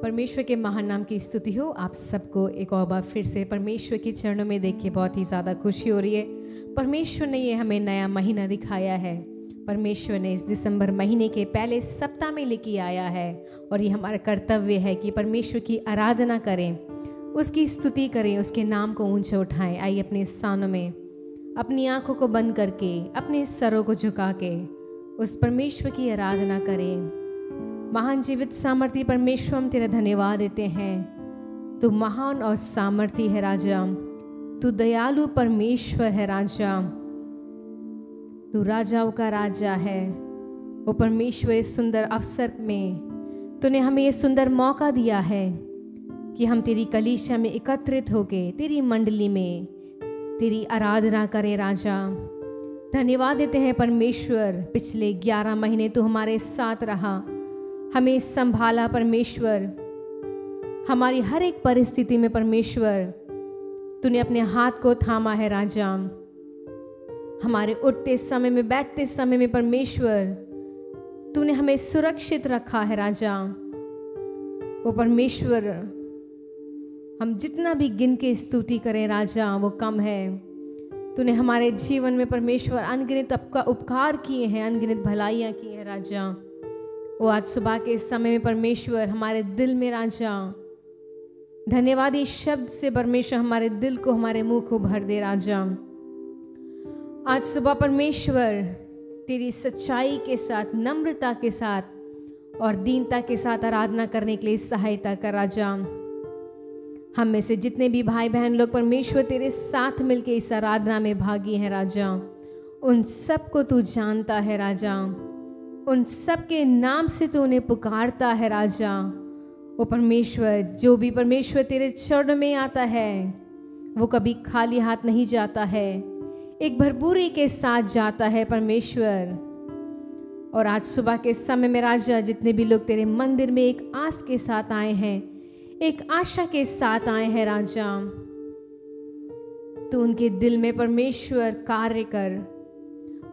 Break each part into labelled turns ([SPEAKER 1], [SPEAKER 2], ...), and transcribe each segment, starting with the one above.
[SPEAKER 1] परमेश्वर के महान नाम की स्तुति हो। आप सबको एक और बार फिर से परमेश्वर के चरणों में देख के बहुत ही ज़्यादा खुशी हो रही है। परमेश्वर ने ये हमें नया महीना दिखाया है। परमेश्वर ने इस दिसंबर महीने के पहले सप्ताह में लेके आया है और ये हमारा कर्तव्य है कि परमेश्वर की आराधना करें, उसकी स्तुति करें, उसके नाम को ऊंचे उठाएं। आइए अपने स्थानों में अपनी आंखों को बंद करके, अपने सरों को झुका के उस परमेश्वर की आराधना करें। महान जीवित सामर्थी परमेश्वर, हम तेरा धन्यवाद देते हैं। तू महान और सामर्थी है राजा, तू दयालु परमेश्वर है राजा, तू राजाओं का राजा है। वो परमेश्वर, इस सुंदर अवसर में तूने हमें ये सुंदर मौका दिया है कि हम तेरी कलीसिया में एकत्रित होके तेरी मंडली में तेरी आराधना करें। राजा धन्यवाद देते हैं परमेश्वर, पिछले 11 महीने तू हमारे साथ रहा, हमें संभाला परमेश्वर। हमारी हर एक परिस्थिति में परमेश्वर तूने अपने हाथ को थामा है राजा। हमारे उठते समय में, बैठते समय में परमेश्वर तूने हमें सुरक्षित रखा है राजा। वो परमेश्वर, हम जितना भी गिन के स्तुति करें राजा वो कम है। तूने हमारे जीवन में परमेश्वर अनगिनत आपका उपकार किए हैं, अनगिनत भलाइयाँ की हैं राजा। वो आज सुबह के समय में परमेश्वर हमारे दिल में राजा धन्यवादी शब्द से परमेश्वर हमारे दिल को, हमारे मुंह को भर दे राजा। आज सुबह परमेश्वर तेरी सच्चाई के साथ, नम्रता के साथ और दीनता के साथ आराधना करने के लिए सहायता कर राजा। हम में से जितने भी भाई बहन लोग परमेश्वर तेरे साथ मिलके इस आराधना में भागी हैं राजा, उन सबको तू जानता है राजा, उन सब के नाम से तू उन्हें पुकारता है राजा। वो परमेश्वर, जो भी परमेश्वर तेरे चरणों में आता है वो कभी खाली हाथ नहीं जाता है, एक भरपूरी के साथ जाता है परमेश्वर। और आज सुबह के समय में राजा, जितने भी लोग तेरे मंदिर में एक आस के साथ आए हैं, एक आशा के साथ आए हैं राजा, तू उनके दिल में परमेश्वर कार्य कर,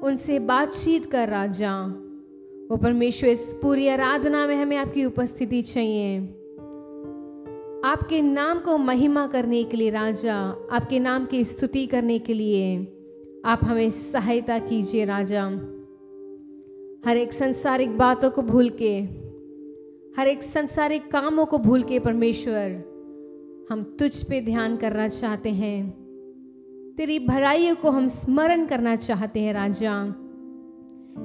[SPEAKER 1] उनसे बातचीत कर राजा। वो परमेश्वर, इस पूरी आराधना में हमें आपकी उपस्थिति चाहिए, आपके नाम को महिमा करने के लिए राजा, आपके नाम की स्तुति करने के लिए आप हमें सहायता कीजिए राजा। हर एक सांसारिक बातों को भूल के, हर एक सांसारिक कामों को भूल के परमेश्वर हम तुझ पे ध्यान करना चाहते हैं, तेरी भलाइयों को हम स्मरण करना चाहते हैं राजा।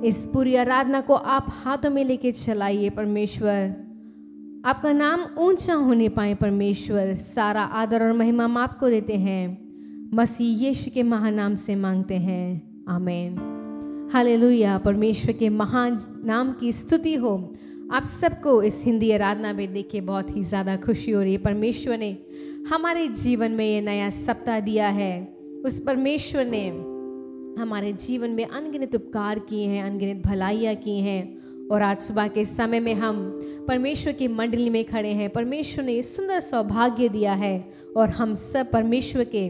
[SPEAKER 1] इस पूरी आराधना को आप हाथों में लेके चलाइए परमेश्वर, आपका नाम ऊंचा होने पाए परमेश्वर। सारा आदर और महिमा हम आपको देते हैं, मसीह यीशु के महान नाम से मांगते हैं, आमीन। हालेलुया। परमेश्वर के महान नाम की स्तुति हो। आप सबको इस हिंदी आराधना में देख के बहुत ही ज़्यादा खुशी हो रही है। परमेश्वर ने हमारे जीवन में ये नया सप्ताह दिया है, उस परमेश्वर ने हमारे जीवन में अनगिनत उपकार किए हैं, अनगिनत भलाइयाँ की हैं। और आज सुबह के समय में हम परमेश्वर की मंडली में खड़े हैं। परमेश्वर ने सुंदर सौभाग्य दिया है और हम सब परमेश्वर के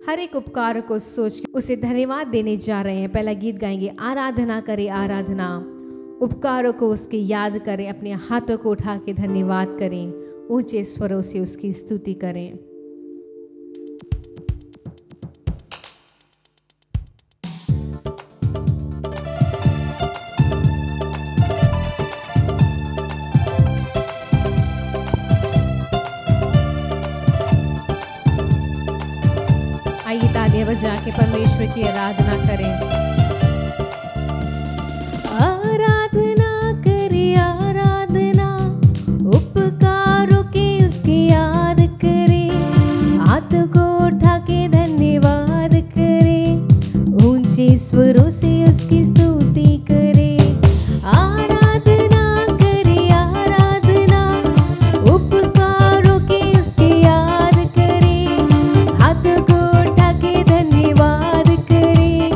[SPEAKER 1] हर एक उपकार को सोच के उसे धन्यवाद देने जा रहे हैं। पहला गीत गाएंगे, आराधना करें आराधना, उपकारों को उसके याद करें, अपने हाथों को उठा के धन्यवाद करें, ऊंचे स्वरों से उसकी स्तुति करें। आइए तालियां बजा के परमेश्वर की आराधना करें।
[SPEAKER 2] आराधना करे आराधना, उपकारों की उसकी याद करे, हाथ को उठा के धन्यवाद करे, ऊंचे स्वरों से उसकी स्तुति करे। आराधना करे आराधना, उपकारों की उसकी याद करे, हाथ को उठा के धन्यवाद करे,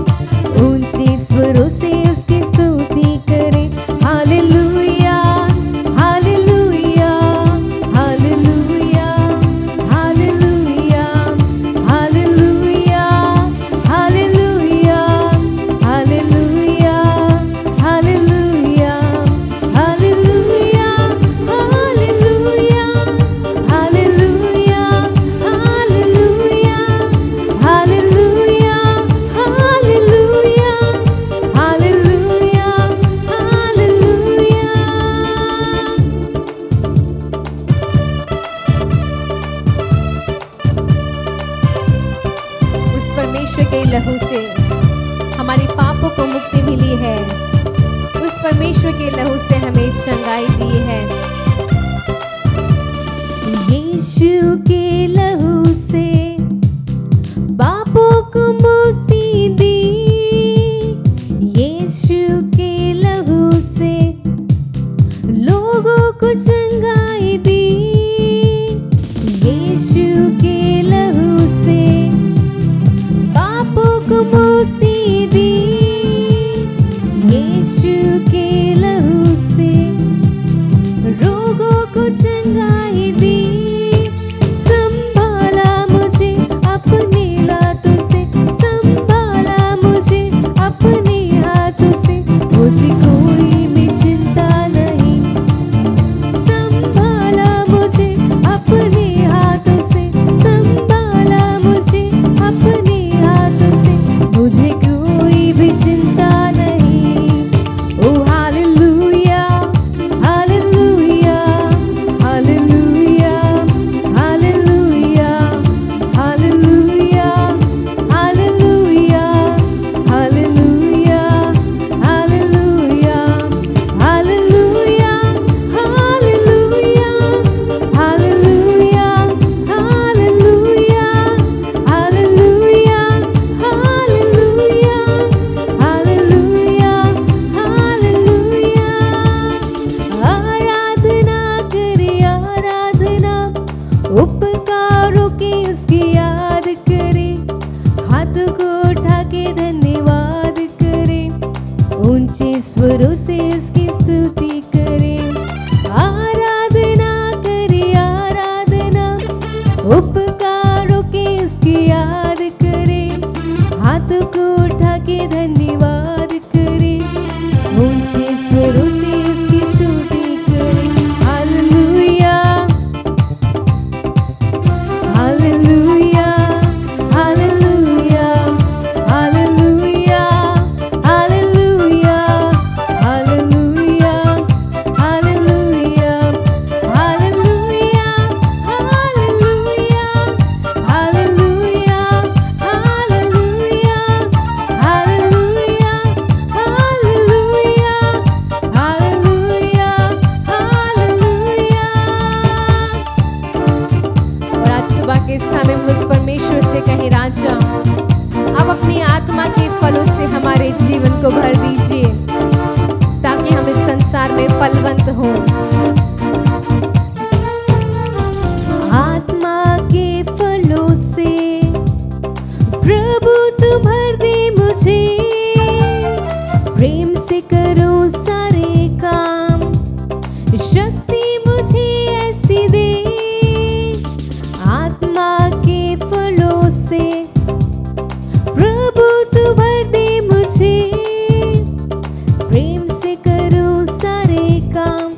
[SPEAKER 1] लहू से हमारे पापों को मुक्ति मिली है। उस परमेश्वर के लहू से हमें चंगाई दी है।
[SPEAKER 2] यीशु के लहू से पापों को मुक्ति दी। यीशु के लहू से लोगों को चंगाई दी। यीशु के लहू से पापों को मुक्ति दी। यीशु के लहू से रोगों को चंगाई दी। संभाला मुझे अपने लातों से, संभाला मुझे अपने हाथों से, मुझे कोई भी चिंता नहीं। संभाला मुझे अपने हाथों से, संभाला मुझे अपने हाथों से, मुझे कोई भी चिंता नहीं। ओ hallelujah, hallelujah, hallelujah, hallelujah, hallelujah, hallelujah, hallelujah, hallelujah, hallelujah, hallelujah, hallelujah, hallelujah, hallelujah, hallelujah, hallelujah, hallelujah. आराधना करे आराधना, उपकारों की उसकी याद करे, हाथों को उठा के धन्यवाद करे, ऊंचे स्वरों से उसकी स्तुति करे। आराधना करे आराधना, उपकारों की उसकी याद करे, हाथों को उठा के धन्यवाद करे, ऊंचे स्वरों से उसकी स्तुति करे। Hallelujah, hallelujah, hallelujah, hallelujah, hallelujah, hallelujah, hallelujah, hallelujah, hallelujah, hallelujah, hallelujah, hallelujah, hallelujah, hallelujah, hallelujah.
[SPEAKER 1] और आज सुबह के समय में उस परमेश्वर से कहें, राजा आप अपनी आत्मा के फलों से हमारे जीवन को भर दीजिए, ताकि हम इस संसार में फलवंत हों।
[SPEAKER 2] आत्मा के फलों से प्रभु तू भर दे मुझे, प्रेम से करो सारे काम, शक्ति मुझे ऐसी दे। आत्मा के फलों से प्रभु तू भर दे मुझे, प्रेम से करो सारे काम,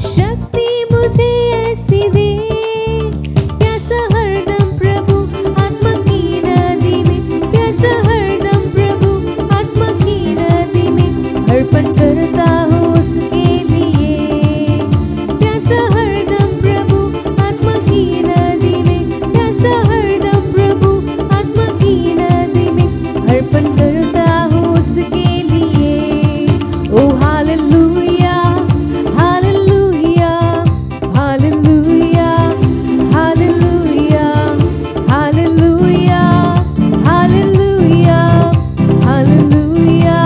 [SPEAKER 2] शक्ति मुझे ऐसी दे। प्यासा हरदम प्रभु आत्मा की नदी में, प्यासा हरदम प्रभु आत्मा की नदी में, अर्पण करता हूँ उसके लिए। प्यासा हरदम प्रभु आत्मा की नदी में, प्यासा हरदम प्रभु आत्मा की नदी में, अर्पण करता हूँ उसके लिए। ओ hallelujah, hallelujah, hallelujah, hallelujah, hallelujah, hallelujah, hallelujah,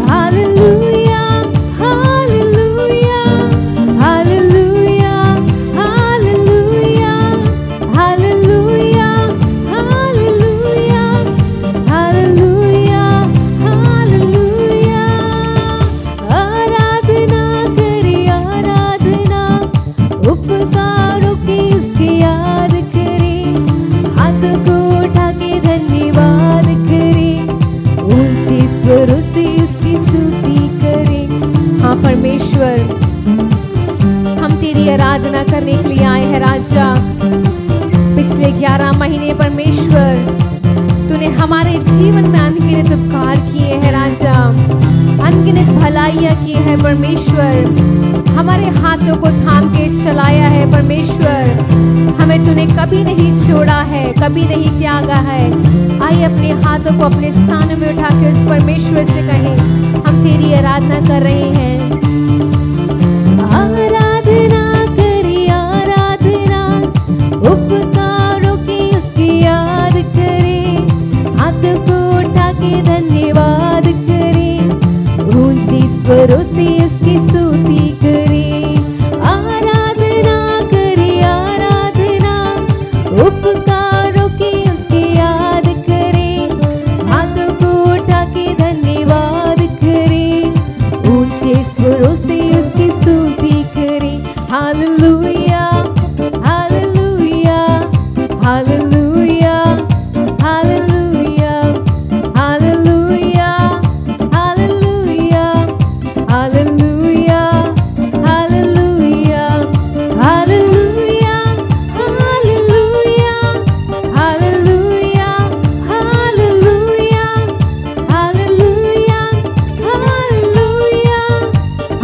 [SPEAKER 2] hallelujah, hallelujah, hallelujah, hallelujah, hallelujah, hallelujah, hallelujah, hallelujah. आराधना करे आराधना, उपकारों की उसकी याद करे, हाथों को उठा के धन्यवाद करे, ऊंचे स्वरों से उसकी स्तुति करे।
[SPEAKER 1] हाँ परमेश्वर, हम तेरी आराधना करने के लिए आए हैं राजा। पिछले 11 महीने परमेश्वर तूने हमारे जीवन में अनगिनत उपकार किए हैं राजा, अनगिनत भलाइयाँ की है परमेश्वर। हमारे हाथों को थाम के चलाया है परमेश्वर। हमें तूने कभी नहीं छोड़ा है, कभी नहीं त्यागा है। आइए अपने हाथों को अपने स्थान में उठा के उस परमेश्वर से कहें, हम तेरी आराधना कर रहे हैं।
[SPEAKER 2] आराधना करी आराधना, उपकारों की उसकी याद करें, हाथों को उठा के धन्यवाद करें, ऊंची स्वरों से उसकी स्तुति करें। आराधना करी आराधना, उपकारों की उसकी याद करें, हाथों को उठा के धन्यवाद करें, ऊंचे स्वरों से उसकी स्तुति करें। Hallelujah hallelujah hallelujah hallelujah hallelujah hallelujah hallelujah hallelujah hallelujah hallelujah hallelujah hallelujah hallelujah hallelujah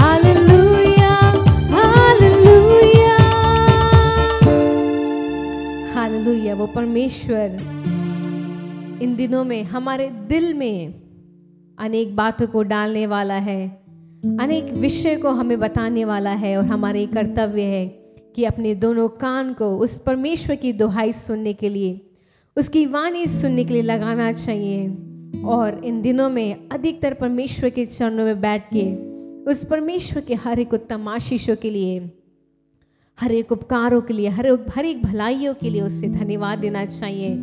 [SPEAKER 2] hallelujah
[SPEAKER 1] hallelujah. वो परमेश्वर इन दिनों में हमारे दिल में अनेक बातों को डालने वाला है, अनेक विषय को हमें बताने वाला है, और हमारे कर्तव्य है कि अपने दोनों कान को उस परमेश्वर की दुहाई सुनने के लिए, उसकी वाणी सुनने के लिए लगाना चाहिए। और इन दिनों में अधिकतर परमेश्वर के चरणों में बैठ के उस परमेश्वर के हर एक उत्तम आशीषों के लिए, हर एक उपकारों के लिए, हर एक भलाइयों के लिए उससे धन्यवाद देना चाहिए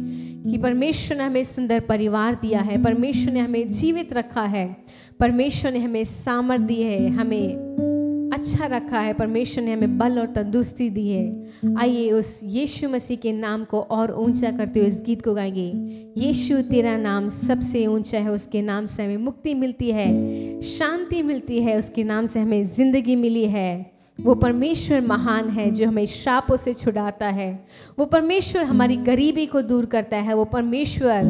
[SPEAKER 1] कि परमेश्वर ने हमें सुंदर परिवार दिया है, परमेश्वर ने हमें जीवित रखा है, परमेश्वर ने हमें सामर्थ दी है, हमें अच्छा रखा है, परमेश्वर ने हमें बल और तंदुरुस्ती दी है। आइए उस यीशु मसीह के नाम को और ऊंचा करते हुए इस गीत को गाएंगे। यीशु तेरा नाम सबसे ऊंचा है, उसके नाम से हमें मुक्ति मिलती है, शांति मिलती है, उसके नाम से हमें जिंदगी मिली है। वो परमेश्वर महान है जो हमें श्रापों से छुड़ाता है। वो परमेश्वर हमारी गरीबी को दूर करता है। वो परमेश्वर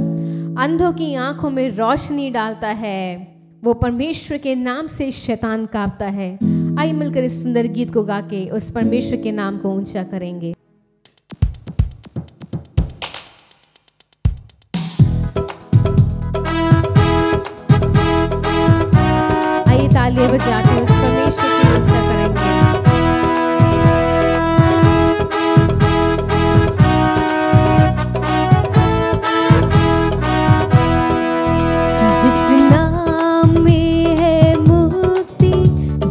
[SPEAKER 1] अंधों की आंखों में रोशनी डालता है। वो परमेश्वर के नाम से शैतान कांपता है। आइए मिलकर इस सुंदर गीत को गा के उस परमेश्वर के नाम को ऊंचा करेंगे। आइए तालियां बजा के उस परमेश्वर को ऊंचा करेंगे।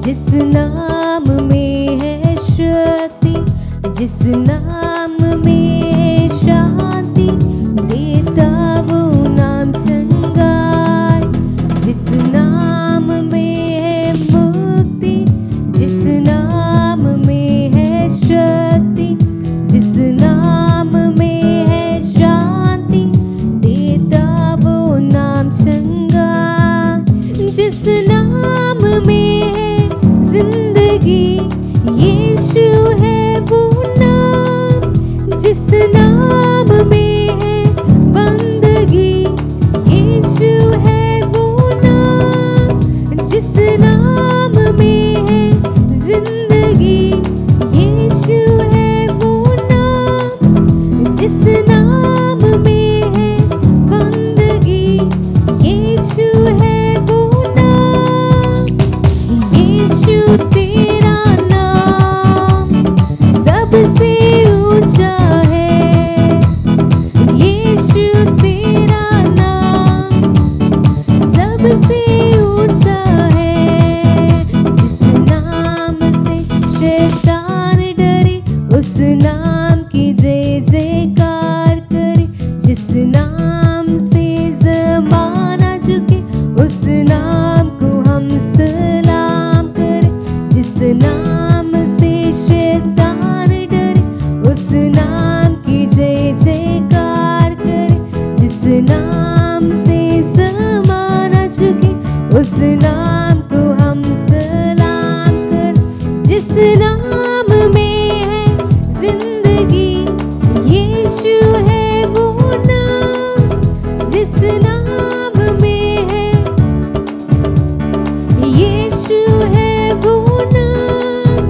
[SPEAKER 2] जिस नाम में है शक्ति, जिस नाम में है शांति, देता वो नाम चंगा। जिस नाम में है मुक्ति, जिस नाम में है शक्ति, जिस नाम में है शांति, देता वो नाम चंगा। जिस नाम में है जिंदगी, यीशु है वो नाम। जिस नाम में है बंदगी, यीशु है वो नाम। जिस नाम में है जिंदगी, यीशु है वो नाम। जिस नाम में है बंदगी, यीशु है वो नाम। यीशु तेरा नाम सबसे ऊंचा है। यीशु तेरा नाम सबसे ऊंचा है। जिस नाम से शैतान डरे, उस नाम की जय जयकार करे। जिस नाम से ज़माना झुके, उस नाम को हम सलाम करें। जिस नाम से शैतान डरे, उस नाम की जय जयकार करे। जिस नाम से ज़माना झुके, उस नाम को हम सलाम करें। जिस नाम में है जिंदगी, यीशु है वो नाम। जिस नाम में है यीशु है वो नाम।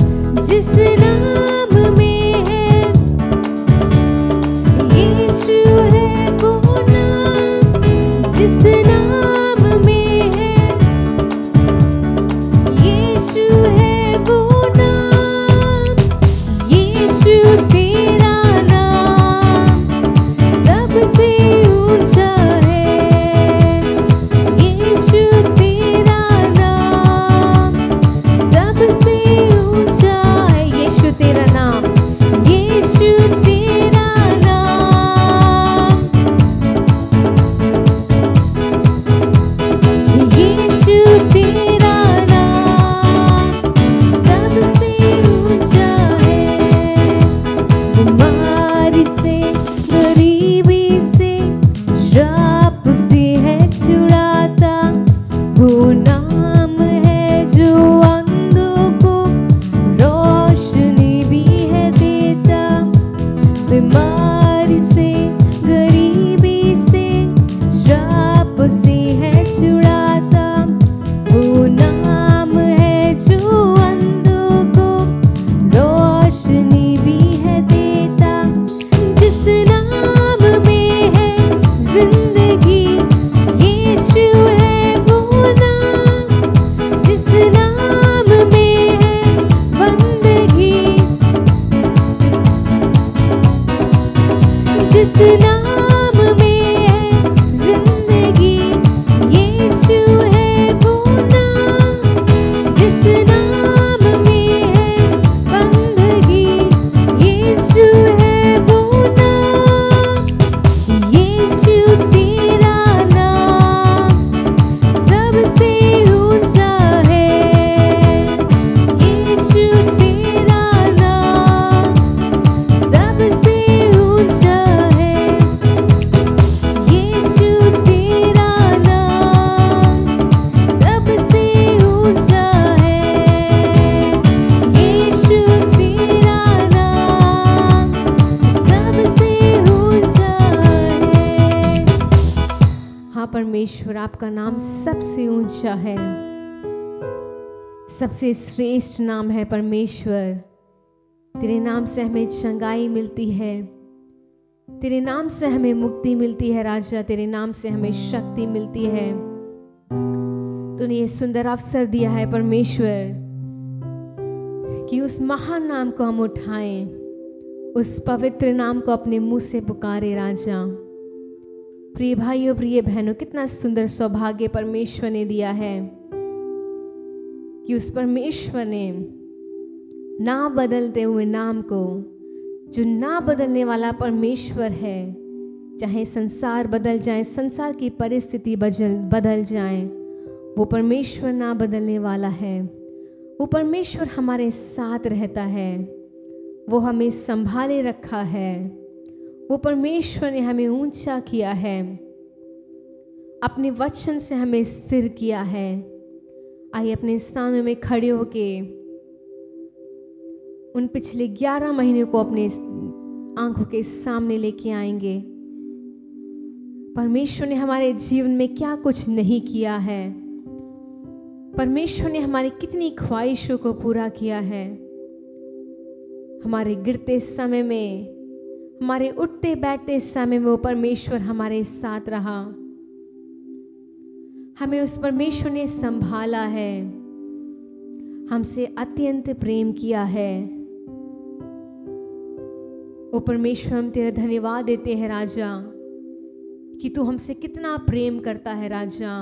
[SPEAKER 1] सबसे ऊंचा है, सबसे श्रेष्ठ नाम है परमेश्वर। तेरे नाम से हमें चंगाई मिलती है, तेरे नाम से हमें मुक्ति मिलती है राजा, तेरे नाम से हमें शक्ति मिलती है। तूने ये सुंदर अवसर दिया है परमेश्वर कि उस महान नाम को हम उठाएं, उस पवित्र नाम को अपने मुंह से पुकारे राजा। प्रिय भाइयों, प्रिय बहनों, कितना सुंदर सौभाग्य परमेश्वर ने दिया है कि उस परमेश्वर ने ना बदलते हुए नाम को, जो ना बदलने वाला परमेश्वर है, चाहे संसार बदल जाए, संसार की परिस्थिति बदल जाए, वो परमेश्वर ना बदलने वाला है। वो परमेश्वर हमारे साथ रहता है, वो हमें संभाले रखा है। वो परमेश्वर ने हमें ऊंचा किया है, अपने वचन से हमें स्थिर किया है। आइए अपने स्थानों में खड़े होके उन पिछले 11 महीने को अपने आंखों के सामने लेके आएंगे। परमेश्वर ने हमारे जीवन में क्या कुछ नहीं किया है, परमेश्वर ने हमारी कितनी ख्वाहिशों को पूरा किया है। हमारे गिरते समय में, हमारे उठते बैठते समय में वो परमेश्वर हमारे साथ रहा। हमें उस परमेश्वर ने संभाला है, हमसे अत्यंत प्रेम किया है। वो परमेश्वर, हम तेरा धन्यवाद देते हैं राजा कि तू हमसे कितना प्रेम करता है राजा,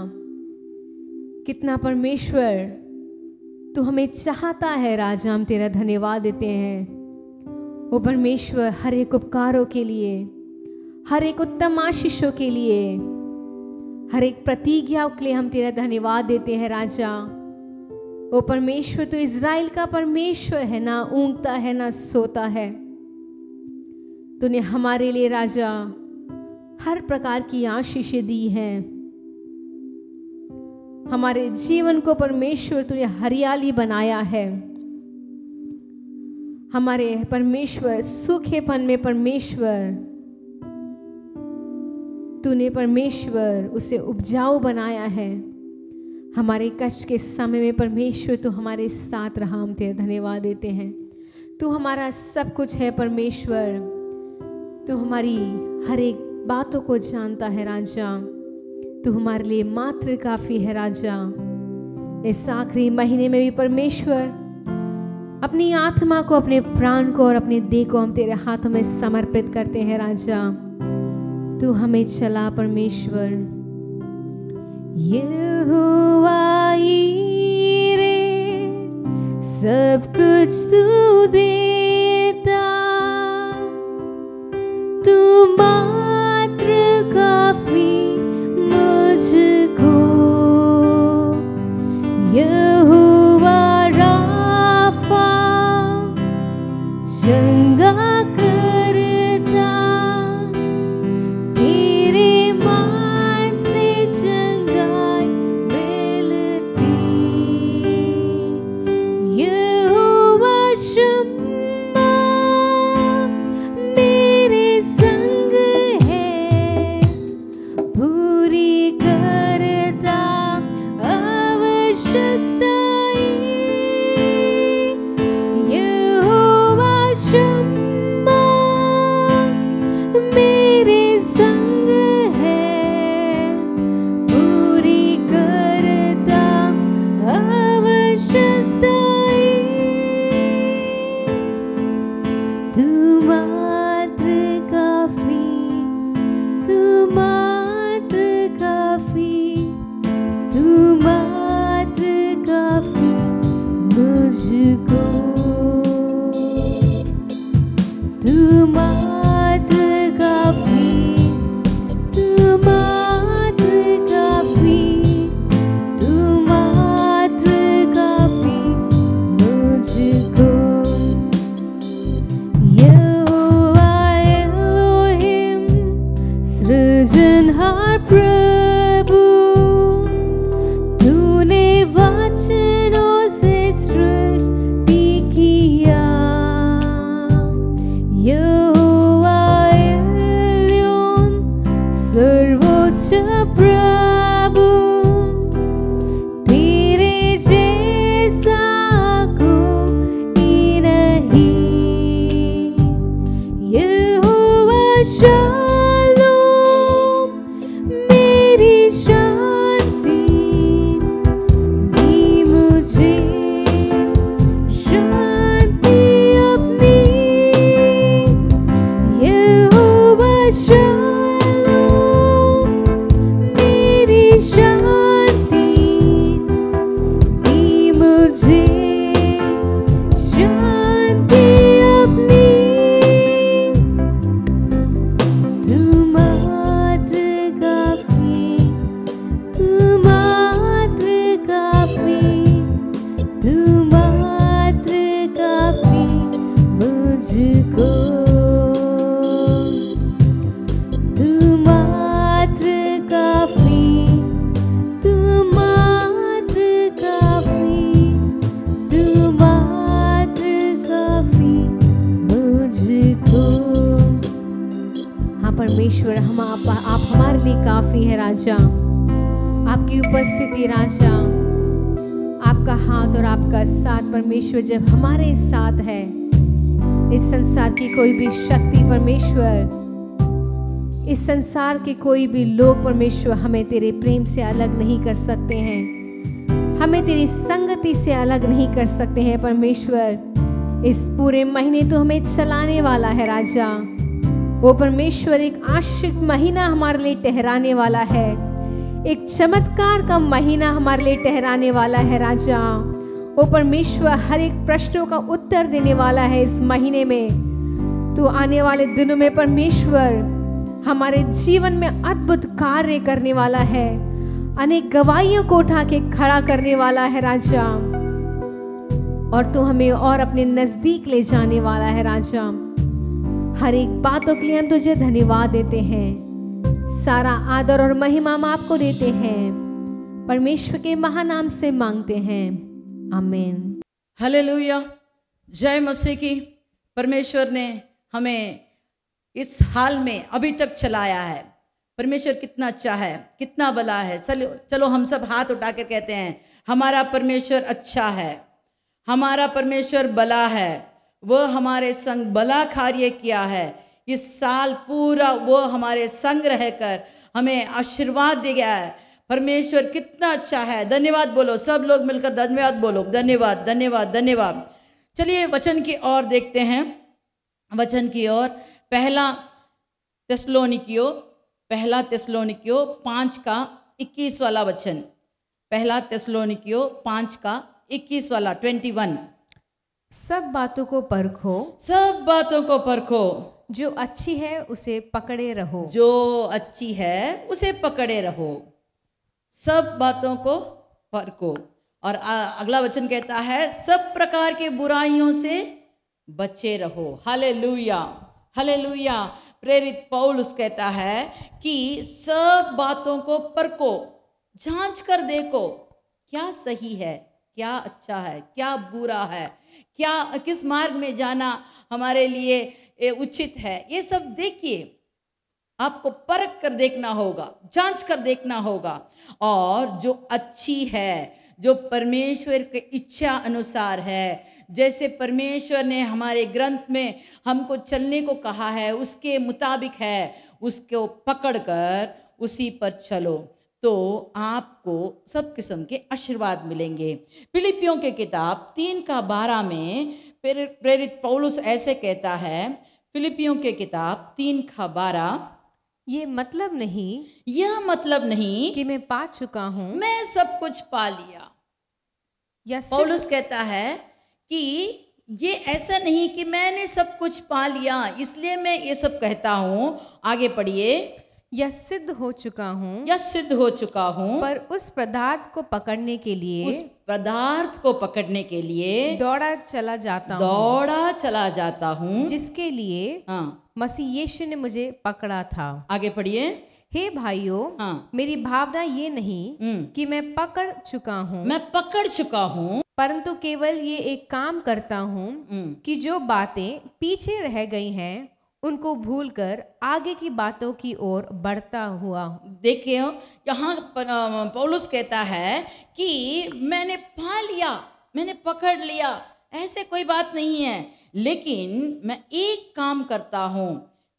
[SPEAKER 1] कितना परमेश्वर तू हमें चाहता है राजा। हम तेरा धन्यवाद देते हैं वो परमेश्वर, हर एक उपकारों के लिए, हर एक उत्तम आशीषों के लिए, हर एक प्रतिज्ञा के लिए हम तेरा धन्यवाद देते हैं राजा। वो परमेश्वर, तू इज़राइल का परमेश्वर है, ना ऊँघता है ना सोता है। तूने हमारे लिए राजा हर प्रकार की आशीषें दी हैं। हमारे जीवन को परमेश्वर तूने हरियाली बनाया है। हमारे परमेश्वर सूखेपन में परमेश्वर तूने परमेश्वर उसे उपजाऊ बनाया है। हमारे कष्ट के समय में परमेश्वर तू हमारे साथ रहा। हम तेरा धन्यवाद देते हैं। तू हमारा सब कुछ है परमेश्वर। तू हमारी हर एक बातों को जानता है राजा। तू हमारे लिए मात्र काफ़ी है राजा। इस आखिरी महीने में भी परमेश्वर अपनी आत्मा को, अपने प्राण को और अपने देह को हम तेरे हाथों में समर्पित करते हैं राजा। तू हमें चला परमेश्वर। यहोवा ईरे सब कुछ तू देता, तू मात्र काफी मुझको। यहोवा राफा चंगा करता, तेरे मार से चंगाई मिलती। यहोवा शम्मा मेरे संग है, पूरी करता आवश्यकताएं। यहोवा शम्मा मेरे संग है, पूरी करता आवश्यकताएं। तू मात्र काफी, तू मात्र काफी, तू मात्र काफी मुझको। तू मात्र काफी, तू मात्र काफी, तू मात्र काफी मुझको। यहोवा एलोहिम सृजनहार प्रभु, तूने वचनों से सृष्टि किया। यहोवा एलियोन सर्वोच्च प्रभु, परमेश्वर आप हमारे लिए काफ़ी है राजा। आपकी उपस्थिति राजा, आपका हाथ और आपका साथ परमेश्वर जब हमारे साथ है, इस संसार की कोई भी शक्ति परमेश्वर, इस संसार के कोई भी लोग परमेश्वर हमें तेरे प्रेम से अलग नहीं कर सकते हैं, हमें तेरी संगति से अलग नहीं कर सकते हैं परमेश्वर। इस पूरे महीने तो हमें चलाने वाला है राजा, वो परमेश्वर एक आश्रित महीना हमारे लिए ठहराने वाला है, एक चमत्कार का महीना हमारे लिए ठहराने वाला है राजा। वो परमेश्वर हर एक प्रश्नों का उत्तर देने वाला है इस महीने में। तो आने वाले दिनों में परमेश्वर हमारे जीवन में अद्भुत कार्य करने वाला है, अनेक गवाहियों को उठा के खड़ा करने वाला है राजा, और तू हमें और अपने नजदीक ले जाने वाला है राजा। हर एक बातों के लिए हम तुझे धन्यवाद देते हैं, सारा आदर और महिमा हम आपको देते हैं, परमेश्वर के महानाम से मांगते हैं, आमीन।
[SPEAKER 3] हालेलुया, जय मसीह की। परमेश्वर ने हमें इस हाल में अभी तक चलाया है। परमेश्वर कितना अच्छा है, कितना भला है। चलो हम सब हाथ उठाकर कहते हैं, हमारा परमेश्वर अच्छा है, हमारा परमेश्वर भला है, वो हमारे संग भला कार्य किया है। इस साल पूरा वो हमारे संग रहकर हमें आशीर्वाद दे गया है। परमेश्वर कितना अच्छा है। धन्यवाद बोलो, सब लोग मिलकर धन्यवाद बोलो, धन्यवाद धन्यवाद धन्यवाद। चलिए वचन की ओर देखते हैं, वचन की ओर। पहला थिस्सलुनीकियों 5:21 वाला वचन, पहला थिस्सलुनीकियों 5:21 वाला 21।
[SPEAKER 1] सब बातों को परखो,
[SPEAKER 3] सब बातों को परखो,
[SPEAKER 1] जो अच्छी है उसे पकड़े रहो,
[SPEAKER 3] जो अच्छी है उसे पकड़े रहो। सब बातों को परखो। और अगला वचन कहता है, सब प्रकार के बुराइयों से बचे रहो। Hallelujah, hallelujah. प्रेरित पौलुस कहता है कि सब बातों को परखो, जांच कर देखो, क्या सही है, क्या अच्छा है, क्या बुरा है, क्या किस मार्ग में जाना हमारे लिए उचित है। ये सब देखिए, आपको परख कर देखना होगा, जांच कर देखना होगा। और जो अच्छी है, जो परमेश्वर की इच्छा अनुसार है, जैसे परमेश्वर ने हमारे ग्रंथ में हमको चलने को कहा है, उसके मुताबिक है, उसको पकड़कर उसी पर चलो, तो आपको सब किस्म के आशीर्वाद मिलेंगे। फिलिपियों के किताब 3:12 में प्रेरित पौलुस ऐसे कहता है, फिलिपियों के किताब 3:12,
[SPEAKER 1] ये मतलब नहीं,
[SPEAKER 3] यह मतलब नहीं
[SPEAKER 1] कि मैं पा चुका हूँ,
[SPEAKER 3] मैं सब कुछ पा लिया।
[SPEAKER 1] या
[SPEAKER 3] पौलुस कहता है कि ये ऐसा नहीं कि मैंने सब कुछ पा लिया इसलिए मैं ये सब कहता हूँ। आगे पढ़िए,
[SPEAKER 1] या सिद्ध हो चुका हूँ,
[SPEAKER 3] या सिद्ध हो चुका हूँ,
[SPEAKER 1] पर उस पदार्थ को पकड़ने के लिए,
[SPEAKER 3] उस पदार्थ को पकड़ने के लिए
[SPEAKER 1] दौड़ा चला जाता हूँ, जिसके लिए मसीह यीशु ने मुझे पकड़ा था।
[SPEAKER 3] आगे पढ़िए।
[SPEAKER 1] हे भाइयों, मेरी भावना ये नहीं कि मैं पकड़ चुका हूँ, परंतु केवल ये एक काम करता हूँ कि जो बातें पीछे रह गई हैं उनको भूलकर आगे की बातों की ओर बढ़ता हुआ।
[SPEAKER 3] देखिए, यहाँ पौलुस कहता है कि मैंने पा लिया, मैंने पकड़ लिया, ऐसे कोई बात नहीं है, लेकिन मैं एक काम करता हूँ,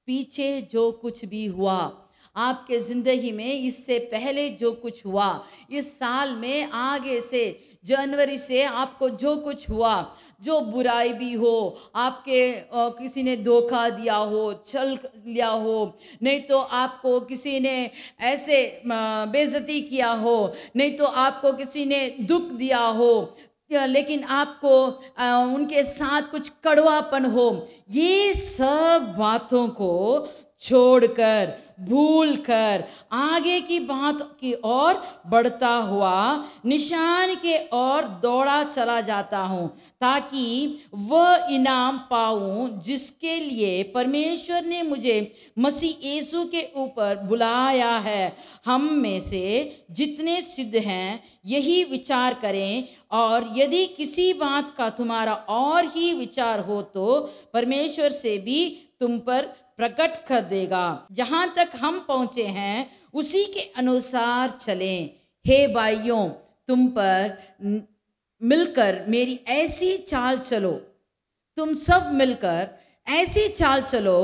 [SPEAKER 3] पीछे जो कुछ भी हुआ आपके ज़िंदगी में, इससे पहले जो कुछ हुआ, इस साल में आगे से जनवरी से आपको जो कुछ हुआ, जो बुराई भी हो, आपके किसी ने धोखा दिया हो, छल लिया हो, नहीं तो आपको किसी ने ऐसे बेइज्जती किया हो, नहीं तो आपको किसी ने दुख दिया हो, लेकिन आपको उनके साथ कुछ कड़वापन हो, ये सब बातों को छोड़कर, भूलकर आगे की बात की ओर बढ़ता हुआ निशान के ओर दौड़ा चला जाता हूँ, ताकि वह इनाम पाऊँ जिसके लिए परमेश्वर ने मुझे मसीह यीशु के ऊपर बुलाया है। हम में से जितने सिद्ध हैं यही विचार करें, और यदि किसी बात का तुम्हारा और ही विचार हो तो परमेश्वर से भी तुम पर प्रकट कर देगा। जहां तक हम पहुंचे हैं उसी के अनुसार चलें। हे भाइयों, तुम पर मिलकर मेरी ऐसी चाल चलो, तुम सब मिलकर ऐसी चाल चलो,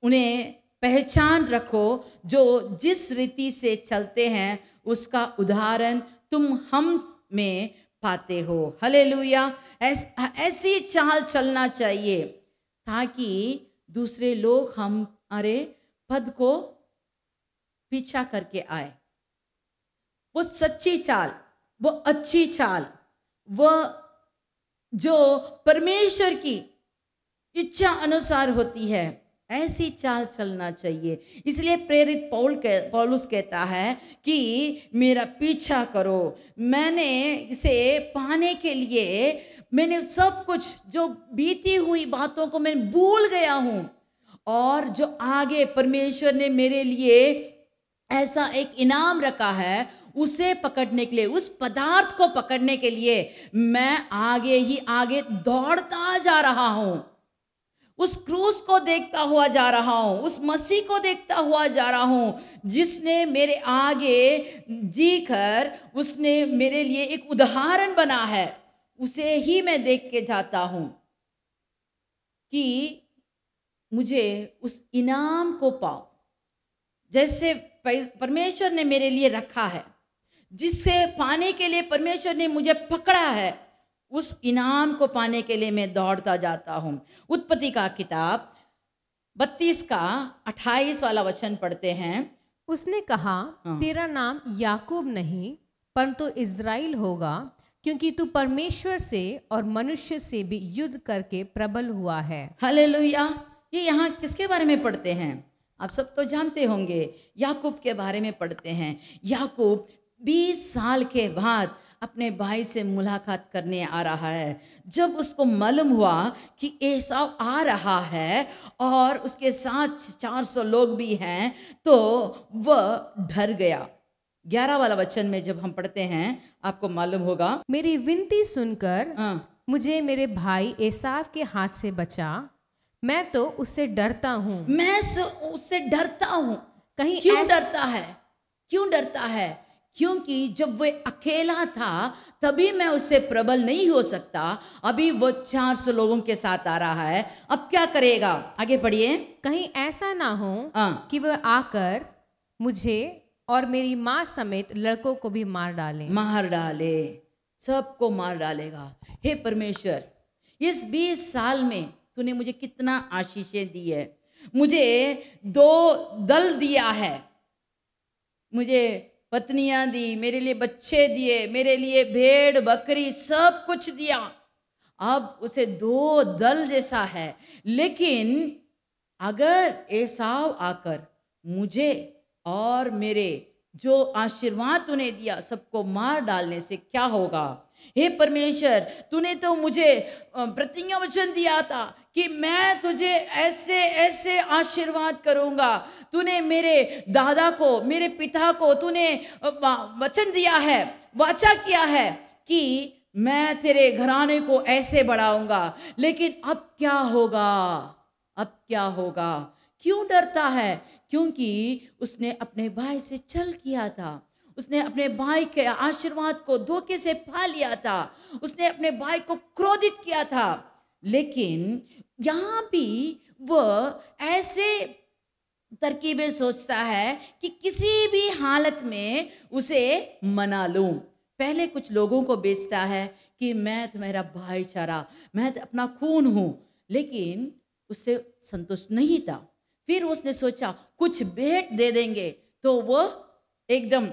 [SPEAKER 3] उन्हें पहचान रखो जो जिस रीति से चलते हैं उसका उदाहरण तुम हम में पाते हो। हालेलुया। ऐसी चाल चलना चाहिए ताकि दूसरे लोग हमारे पद को पीछा करके आए। वो सच्ची चाल, वो अच्छी चाल, वो जो परमेश्वर की इच्छा अनुसार होती है, ऐसी चाल चलना चाहिए। इसलिए प्रेरित पौलुस कहता है कि मेरा पीछा करो। मैंने इसे पाने के लिए मैंने सब कुछ जो बीती हुई बातों को मैं भूल गया हूं, और जो आगे परमेश्वर ने मेरे लिए ऐसा एक इनाम रखा है उसे पकड़ने के लिए, उस पदार्थ को पकड़ने के लिए मैं आगे ही आगे दौड़ता जा रहा हूं। उस क्रूस को देखता हुआ जा रहा हूं, उस मसीह को देखता हुआ जा रहा हूं जिसने मेरे आगे जीकर उसने मेरे लिए एक उदाहरण बना है। उसे ही मैं देख के जाता हूं कि मुझे उस इनाम को पाऊं जैसे परमेश्वर ने मेरे लिए रखा है, जिससे पाने के लिए परमेश्वर ने मुझे पकड़ा है। उस इनाम को पाने के लिए मैं दौड़ता जाता हूं। उत्पत्ति का किताब 32 का 28 वाला वचन पढ़ते हैं।
[SPEAKER 1] उसने कहा, तेरा नाम याकूब नहीं परंतु इज़राइल होगा, क्योंकि तू परमेश्वर से और मनुष्य से भी युद्ध करके प्रबल हुआ है।
[SPEAKER 3] हालेलुया। ये यहाँ किसके बारे में पढ़ते हैं? आप सब तो जानते होंगे, याकूब के बारे में पढ़ते हैं। याकूब 20 साल के बाद अपने भाई से मुलाकात करने आ रहा है। जब उसको मालूम हुआ कि एसाव आ रहा है और उसके साथ 400 लोग भी हैं, तो वह डर गया। 11 वाला वचन में जब हम पढ़ते हैं, आपको मालूम होगा,
[SPEAKER 1] मेरी विनती सुनकर मुझे मेरे भाई एसाव के हाथ से बचा, मैं तो उससे डरता हूँ।
[SPEAKER 3] मैं उससे डरता हूँ।
[SPEAKER 1] कहीं
[SPEAKER 3] क्यों डरता है? क्यों डरता है? क्योंकि जब वो अकेला था तभी मैं उससे प्रबल नहीं हो सकता। अभी वो 400 लोगों के साथ आ रहा है, अब क्या करेगा? आगे पढ़िए।
[SPEAKER 1] कहीं ऐसा ना हो कि वह आकर मुझे और मेरी माँ समेत लड़कों को भी मार डाले। सबको मार डालेगा। हे परमेश्वर, इस 20 साल में तूने मुझे कितना आशीषें दी है। मुझे 2 दल दिया है, मुझे पत्नियां दी, मेरे लिए बच्चे दिए, मेरे लिए भेड़ बकरी सब कुछ दिया। अब उसे 2 दल जैसा है। लेकिन अगर एसाव आकर मुझे और मेरे जो आशीर्वाद तूने दिया सबको मार डालने से क्या होगा? हे परमेश्वर, तूने तो मुझे प्रतिज्ञा वचन दिया था कि मैं तुझे ऐसे ऐसे आशीर्वाद करूंगा। तूने मेरे दादा को, मेरे पिता को तूने वचन दिया है, वाचा किया है कि मैं तेरे घराने को ऐसे बढ़ाऊंगा। लेकिन अब क्या होगा? अब क्या होगा? क्यों डरता है? क्योंकि उसने अपने भाई से छल किया था। उसने अपने भाई के आशीर्वाद को धोखे से पा लिया था। उसने अपने भाई को क्रोधित किया था। लेकिन यहाँ भी वह ऐसे तरकीबें सोचता है कि किसी भी हालत में उसे मना लूं। पहले कुछ लोगों को बेचता है कि मैं तुम्हारा भाईचारा, मैं अपना खून हूं, लेकिन उससे संतुष्ट नहीं था। फिर उसने सोचा कुछ भेंट दे देंगे तो वो एकदम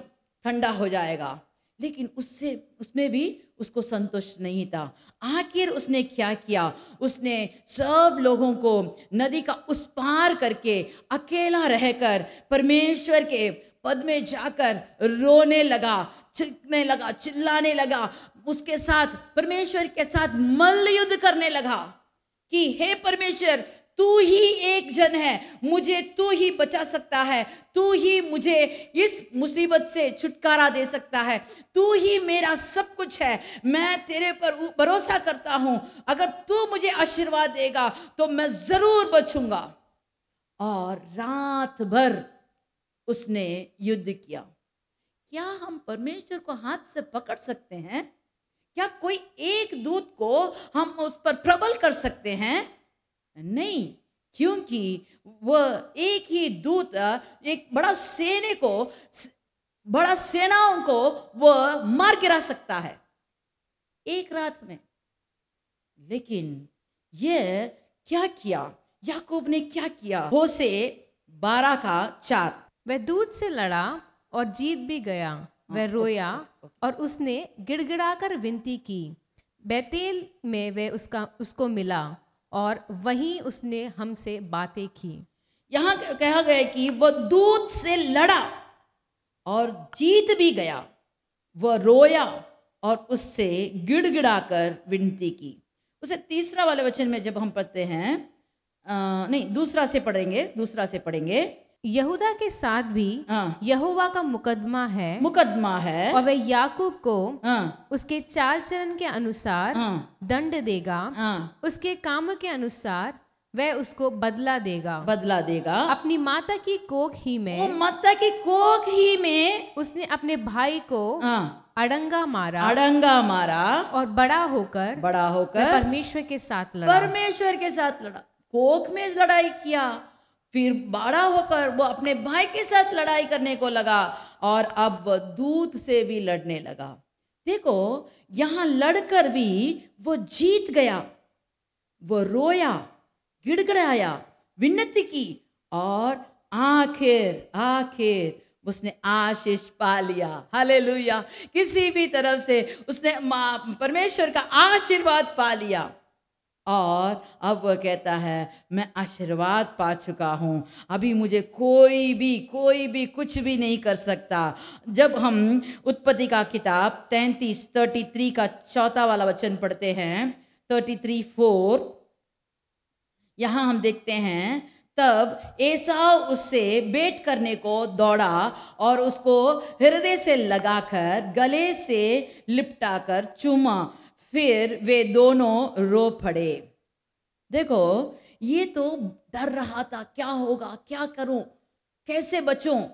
[SPEAKER 1] ठंडा हो जाएगा, लेकिन उसमें भी उसको संतुष्ट नहीं था। आखिर उसने क्या किया? उसने सब लोगों को नदी का उस पार करके अकेला रहकर परमेश्वर के पद में जाकर रोने लगा, चिल्लाने लगा, चिल्लाने लगा। उसके साथ, परमेश्वर के साथ मल्ल युद्ध करने लगा कि हे परमेश्वर, तू ही एक जन है, मुझे तू ही बचा सकता है, तू ही मुझे इस मुसीबत से छुटकारा दे सकता है, तू ही मेरा सब कुछ है। मैं तेरे पर भरोसा करता हूं, अगर तू मुझे आशीर्वाद देगा तो मैं जरूर बचूंगा।
[SPEAKER 3] और रात भर उसने युद्ध किया। क्या हम परमेश्वर को हाथ से पकड़ सकते हैं? क्या कोई एक दूत को हम उस पर प्रबल कर सकते हैं? नहीं, क्योंकि वह एक ही दूत एक बड़ा सेनाओं को वह मार गिरा सकता है एक रात में। लेकिन यह क्या किया, याकूब ने क्या किया? होशे 12:4।
[SPEAKER 1] वह दूत से लड़ा और जीत भी गया। वह रोया और उसने गिड़गिड़ाकर विनती की। बैतेल में वह उसको मिला और वहीं उसने हमसे बातें की।
[SPEAKER 3] यहाँ कहा गया कि वह दूत से लड़ा और जीत भी गया। वह रोया और उससे गिड़गिड़ाकर विनती की। उसे तीसरा वाले वचन में जब हम पढ़ते हैं, नहीं दूसरा से पढ़ेंगे।
[SPEAKER 1] यहूदा के साथ भी यहोवा का मुकदमा है और वह याकूब को उसके चाल चलन के अनुसार दंड देगा। उसके काम के अनुसार वह उसको बदला देगा। अपनी माता की कोख ही में उसने अपने भाई को अड़ंगा मारा और बड़ा होकर परमेश्वर के साथ लड़ा।
[SPEAKER 3] कोख में लड़ाई किया, फिर बड़ा होकर वो अपने भाई के साथ लड़ाई करने को लगा और अब वह दूत से भी लड़ने लगा। देखो, यहां लड़कर भी वो जीत गया। वो रोया, गिड़गिड़ाया, विनती की और आखिर उसने आशीष पा लिया। हालेलुया! किसी भी तरफ से उसने परमेश्वर का आशीर्वाद पा लिया और अब वह कहता है, मैं आशीर्वाद पा चुका हूँ, अभी मुझे कोई भी कुछ भी नहीं कर सकता। जब हम उत्पत्ति का किताब 33 का 4 वाला वचन पढ़ते हैं, 33:4, यहाँ हम देखते हैं, तब एसाव उससे भेंट करने को दौड़ा और उसको हृदय से लगाकर गले से लिपटाकर चूमा। फिर वे दोनों रो पड़े। देखो, ये तो डर रहा था, क्या होगा, क्या करूं, कैसे बचूं।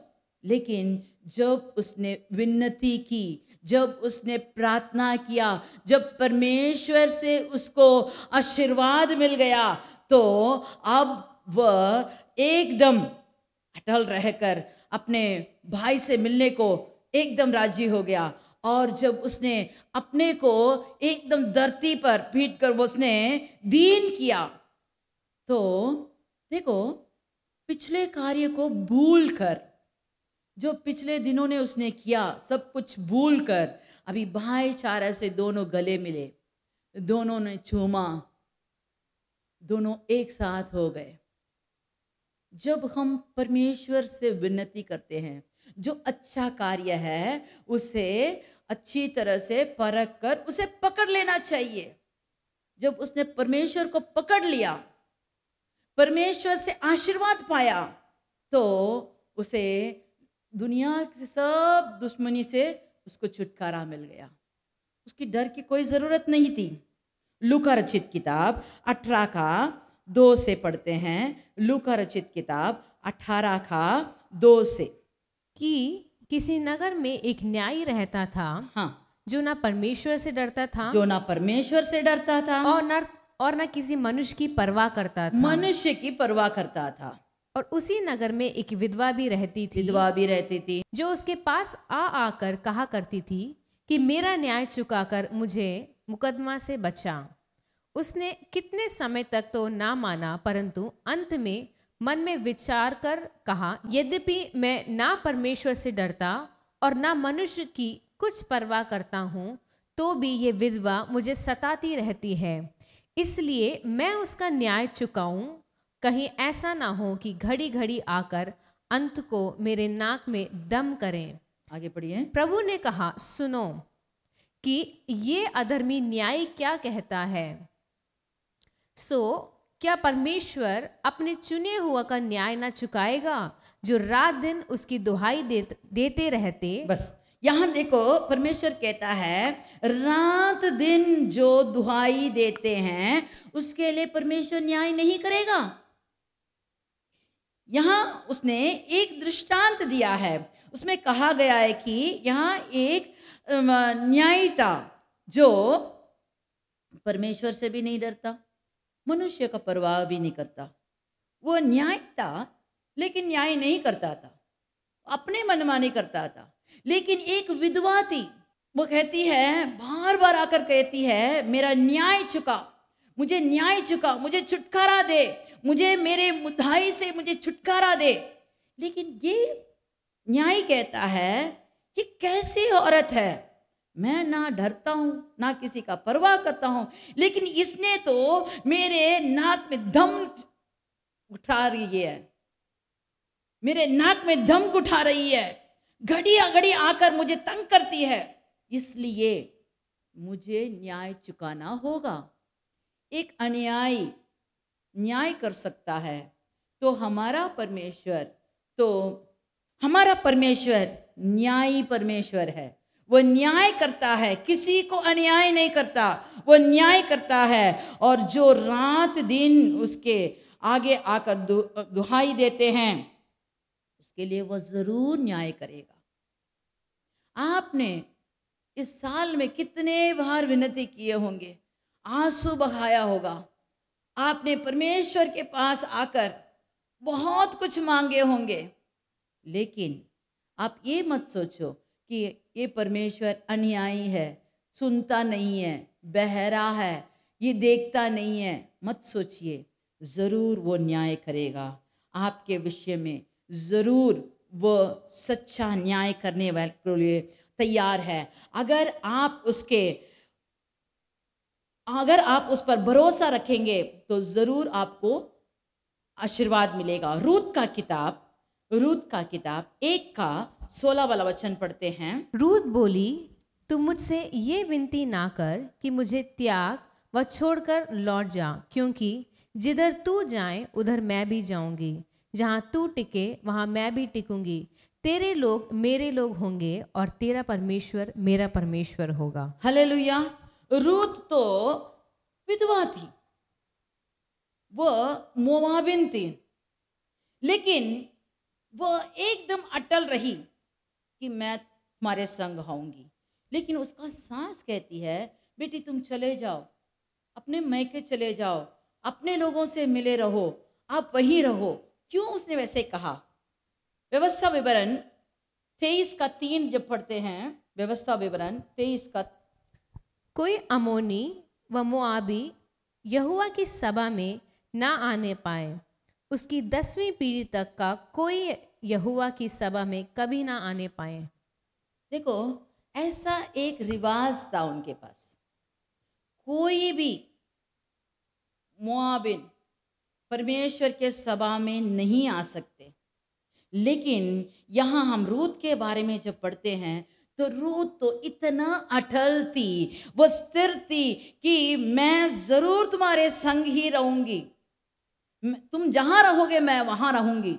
[SPEAKER 3] लेकिन जब उसने विनती की, जब उसने प्रार्थना किया, जब परमेश्वर से उसको आशीर्वाद मिल गया, तो अब वह एकदम अटल रहकर अपने भाई से मिलने को एकदम राजी हो गया। और जब उसने अपने को एकदम धरती पर पीट कर वो उसने दीन किया, तो देखो, पिछले कार्य को भूल कर, जो पिछले दिनों ने उसने किया, सब कुछ भूल कर अभी भाईचारा से दोनों गले मिले, दोनों ने चूमा, दोनों एक साथ हो गए। जब हम परमेश्वर से विनती करते हैं, जो अच्छा कार्य है उसे अच्छी तरह से परख कर उसे पकड़ लेना चाहिए। जब उसने परमेश्वर को पकड़ लिया, परमेश्वर से आशीर्वाद पाया, तो उसे दुनिया की सब दुश्मनी से उसको छुटकारा मिल गया। उसकी डर की कोई जरूरत नहीं थी। लूका रचित किताब 18 का 2 से पढ़ते हैं। लूका रचित किताब 18 का 2 से,
[SPEAKER 1] कि किसी नगर में एक न्यायी रहता था, जो ना परमेश्वर से डरता था, और न किसी मनुष्य की परवाह करता था। और उसी नगर में एक विधवा भी रहती थी, जो उसके पास आकर कहा करती थी कि मेरा न्याय चुकाकर मुझे मुकदमा से बचा। उसने कितने समय तक तो ना माना, परंतु अंत में मन में विचार कर कहा, यद्यपि मैं ना परमेश्वर से डरता और ना मनुष्य की कुछ परवाह करता हूँ, तो भी ये विधवा मुझे सताती रहती है, इसलिए मैं उसका न्याय चुकाऊं। कहीं ऐसा ना हो कि घड़ी घड़ी आकर अंत को मेरे नाक में दम करें।
[SPEAKER 3] आगे पढ़िए।
[SPEAKER 1] प्रभु ने कहा, सुनो कि ये अधर्मी न्यायी क्या कहता है। सो क्या परमेश्वर अपने चुने हुआ का न्याय ना चुकाएगा, जो रात दिन उसकी दुहाई देते रहते।
[SPEAKER 3] बस यहां देखो, परमेश्वर कहता है रात दिन जो दुहाई देते हैं उसके लिए परमेश्वर न्याय नहीं करेगा। यहाँ उसने एक दृष्टांत दिया है। उसमें कहा गया है कि यहाँ एक न्यायी था जो परमेश्वर से भी नहीं डरता, मनुष्य का परवाह भी नहीं करता। वो न्याय था लेकिन न्याय नहीं करता था, अपने मनमानी करता था। लेकिन एक विधवा थी, वो कहती है, बार बार आकर कहती है, मेरा न्याय चुका, मुझे न्याय चुका, मुझे छुटकारा दे, मुझे मेरे मुद्दाई से मुझे छुटकारा दे। लेकिन ये न्याय कहता है कि कैसी औरत है, मैं ना डरता हूं ना किसी का परवाह करता हूं, लेकिन इसने तो मेरे नाक में दम उठा रही है, मेरे नाक में दम उठा रही है, घड़ी घड़ी आकर मुझे तंग करती है, इसलिए मुझे न्याय चुकाना होगा। एक अन्यायी न्याय कर सकता है तो हमारा परमेश्वर न्यायी परमेश्वर है। वो न्याय करता है, किसी को अन्याय नहीं करता, वो न्याय करता है। और जो रात दिन उसके आगे आकर दुहाई देते हैं, उसके लिए वो जरूर न्याय करेगा। आपने इस साल में कितने बार विनती किए होंगे, आंसू बहाया होगा, आपने परमेश्वर के पास आकर बहुत कुछ मांगे होंगे, लेकिन आप ये मत सोचो कि ये परमेश्वर अन्यायी है, सुनता नहीं है, बहरा है, ये देखता नहीं है। मत सोचिए, जरूर वो न्याय करेगा आपके विषय में, जरूर वो सच्चा न्याय करने वाले के लिए तैयार है। अगर आप उस पर भरोसा रखेंगे तो जरूर आपको आशीर्वाद मिलेगा। रूत का किताब 1:16 वाला वचन पढ़ते हैं।
[SPEAKER 1] रूत बोली, तू मुझसे ये विनती ना कर कि मुझे त्याग व छोड़कर लौट जा, क्योंकि जिधर तू जाए उधर मैं भी जाऊंगी, जहाँ तू टिके वहाँ मैं भी टिकूंगी। तेरे लोग मेरे लोग होंगे और तेरा परमेश्वर मेरा परमेश्वर होगा।
[SPEAKER 3] हालेलुया। रूत तो विधवा थी, वो मोआबिन थी, लेकिन वो एकदम अटल रही कि मैं तुम्हारे संग आऊंगी। लेकिन उसका सास कहती है, बेटी तुम चले जाओ, अपने मैके चले जाओ, अपने लोगों से मिले रहो, आप वहीं रहो। क्यों उसने वैसे कहा? व्यवस्था विवरण 23:3 जब पढ़ते हैं, व्यवस्था विवरण 23 का,
[SPEAKER 1] कोई अमोनी व मोआबी यहोवा की सभा में ना आने पाए, उसकी 10वीं पीढ़ी तक का कोई यहोवा की सभा में कभी ना आने पाए।
[SPEAKER 3] देखो, ऐसा एक रिवाज था उनके पास, कोई भी मोआबिन परमेश्वर के सभा में नहीं आ सकते। लेकिन यहाँ हम रूत के बारे में जब पढ़ते हैं तो रूत तो इतना अटल थी, वो स्थिर थी कि मैं जरूर तुम्हारे संग ही रहूंगी, तुम जहां रहोगे मैं वहां रहूंगी,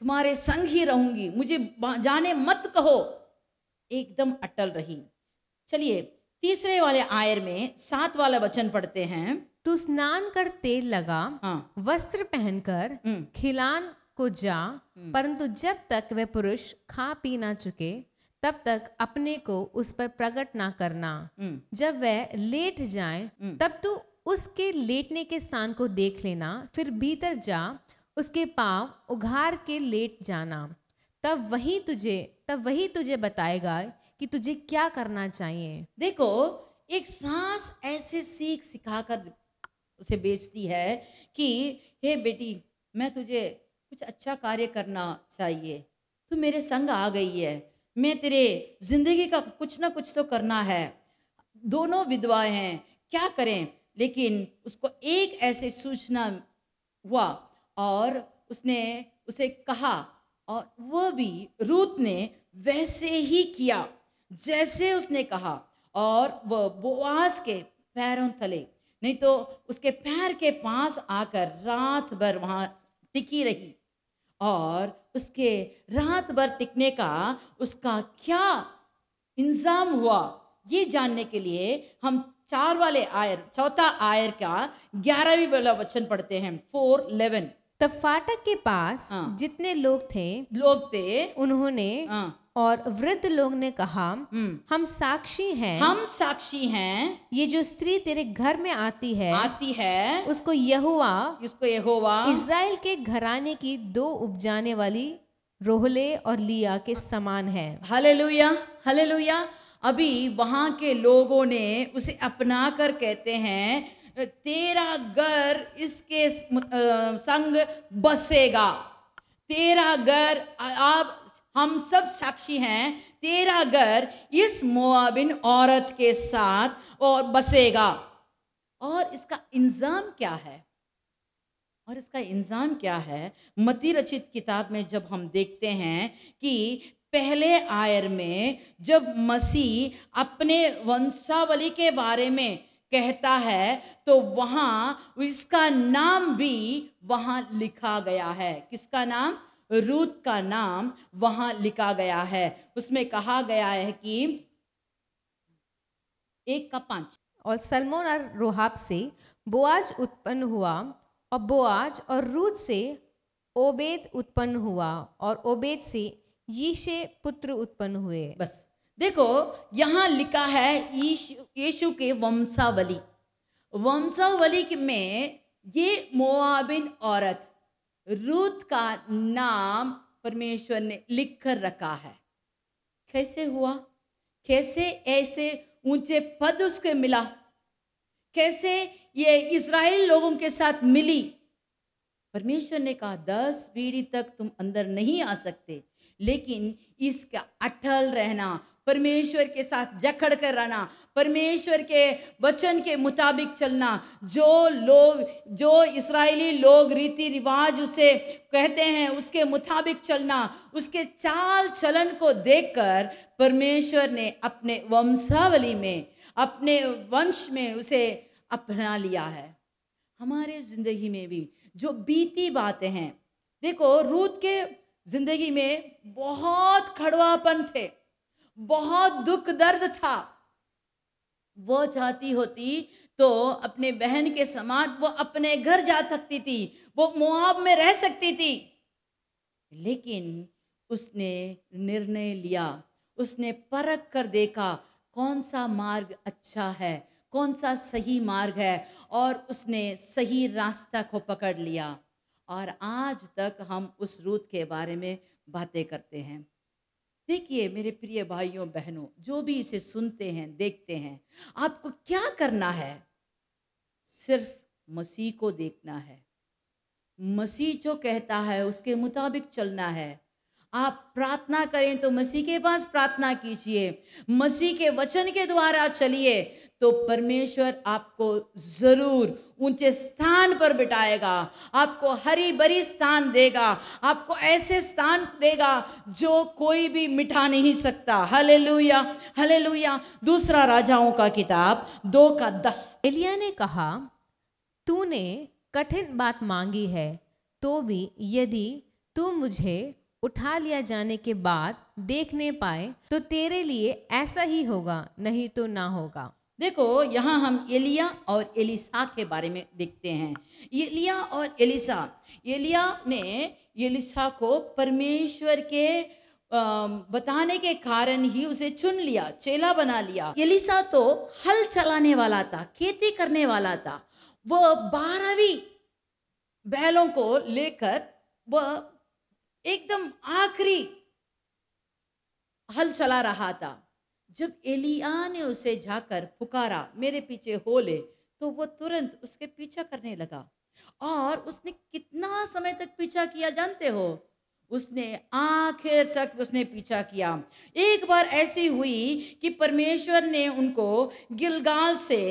[SPEAKER 3] तुम्हारे संग ही रहूंगी, मुझे जाने मत कहो। एकदम अटल रही। चलिए तीसरे वाले आयर में 7 वाला वचन पढ़ते हैं।
[SPEAKER 1] तू स्नान कर तेल लगा,
[SPEAKER 3] हाँ।
[SPEAKER 1] वस्त्र पहनकर खिलान को जा, परंतु जब तक वह पुरुष खा पी ना चुके तब तक अपने को उस पर प्रकट ना करना। जब वह लेट जाए तब तू उसके लेटने के स्थान को देख लेना, फिर भीतर जा उसके पांव उघाड़ के लेट जाना, तब वही तुझे बताएगा कि तुझे क्या करना चाहिए।
[SPEAKER 3] देखो, एक सास ऐसे सीख सिखाकर उसे बेचती है कि हे बेटी, मैं तुझे कुछ अच्छा कार्य करना चाहिए, तू मेरे संग आ गई है, मैं तेरे जिंदगी का कुछ ना कुछ तो करना है। दोनों विधवाएं हैं, क्या करें? लेकिन उसको एक ऐसे सूचना हुआ और उसने उसे कहा, और वह भी रूत ने वैसे ही किया जैसे उसने कहा, और वह बोआज के पैरों तले, नहीं तो उसके पैर के पास आकर रात भर वहां टिकी रही। और उसके रात भर टिकने का उसका क्या इंतजाम हुआ, ये जानने के लिए हम 4 वाले आयर, चौथा आयर का 11वीं वाला वचन पढ़ते हैं। 4:11
[SPEAKER 1] तब फाटक के पास
[SPEAKER 3] हाँ।
[SPEAKER 1] जितने लोग थे उन्होंने
[SPEAKER 3] हाँ,
[SPEAKER 1] और वृद्ध लोग ने कहा, हम साक्षी हैं,
[SPEAKER 3] हम साक्षी हैं,
[SPEAKER 1] ये जो स्त्री तेरे घर में आती है
[SPEAKER 3] उसको
[SPEAKER 1] उसको
[SPEAKER 3] यहोवा
[SPEAKER 1] इज़राइल के घराने की 2 उपजाने वाली रोहले और लिया के समान है।
[SPEAKER 3] Hallelujah, hallelujah. अभी वहां के लोगों ने उसे अपना कर कहते हैं, तेरा घर इसके संग बसेगा, तेरा घर, आप हम सब साक्षी हैं, तेरा घर इस मोआबिन औरत के साथ और बसेगा। और इसका इंजाम क्या है? और इसका इंजाम क्या है? मत्ती रचित किताब में जब हम देखते हैं कि पहले आयर में जब मसीह अपने वंशावली के बारे में कहता है तो वहाँ इसका नाम भी वहाँ लिखा गया है। किसका नाम? रूत का नाम वहाँ लिखा गया है। उसमें कहा गया है कि 1:5
[SPEAKER 1] और सलमोन और रोहाब से बोआज उत्पन्न हुआ और बोआज और रूत से ओबेद उत्पन्न हुआ और ओबेद से यीशे पुत्र उत्पन्न हुए।
[SPEAKER 3] बस देखो, यहाँ लिखा है यीशु के वंशावली में ये मोआबिन औरत रूत का नाम परमेश्वर ने लिख कर रखा है। कैसे हुआ? कैसे ऐसे ऊंचे पद उसके मिला? कैसे ये इज़राइल लोगों के साथ मिली? परमेश्वर ने कहा 10 पीढ़ी तक तुम अंदर नहीं आ सकते, लेकिन इसका अटल रहना, परमेश्वर के साथ जकड़ कर रहना, परमेश्वर के वचन के मुताबिक चलना। जो इस्राएली लोग रीति रिवाज उसे कहते हैं उसके मुताबिक चलना, उसके चाल चलन को देखकर परमेश्वर ने अपने वंशावली में, अपने वंश में उसे अपना लिया है। हमारे जिंदगी में भी जो बीती बातें हैं, देखो रूत के जिंदगी में बहुत कड़वापन थे, बहुत दुख दर्द था। वो चाहती होती तो अपने बहन के समान वो अपने घर जा सकती थी, वो मोआब में रह सकती थी, लेकिन उसने निर्णय लिया, उसने परख कर देखा कौन सा मार्ग अच्छा है, कौन सा सही मार्ग है, और उसने सही रास्ता को पकड़ लिया। और आज तक हम उस रूत के बारे में बातें करते हैं। देखिए मेरे प्रिय भाइयों बहनों, जो भी इसे सुनते हैं देखते हैं, आपको क्या करना है? सिर्फ मसीह को देखना है, मसीह जो कहता है उसके मुताबिक चलना है। आप प्रार्थना करें तो मसीह के पास प्रार्थना कीजिए, मसीह के वचन के द्वारा चलिए, तो परमेश्वर आपको जरूर ऊंचे स्थान पर बिठाएगा, आपको हरी भरी स्थान देगा, आपको ऐसे स्थान देगा जो कोई भी मिटा नहीं सकता। Hallelujah, hallelujah. दूसरा राजाओं का किताब 2:10।
[SPEAKER 1] एलिया ने कहा, तूने कठिन बात मांगी है, तो भी यदि तू मुझे उठा लिया जाने के बाद देखने पाए तो तेरे लिए ऐसा ही होगा, नहीं तो ना होगा।
[SPEAKER 3] देखो यहाँ हम एलिया और एलिसा के बारे में देखते हैं। एलिया और एलिसा, एलिया ने एलिसा को परमेश्वर के बताने के कारण ही उसे चुन लिया, चेला बना लिया। एलिसा तो हल चलाने वाला था, खेती करने वाला था। वो 12 बैलों को लेकर वह एकदम आखिरी हल चला रहा था। जब एलिया ने उसे जाकर पुकारा, मेरे पीछे हो ले, तो वो तुरंत उसके पीछा करने लगा। और उसने कितना समय तक पीछा किया जानते हो? उसने आखिर तक उसने पीछा किया। एक बार ऐसी हुई कि परमेश्वर ने उनको गिलगाल से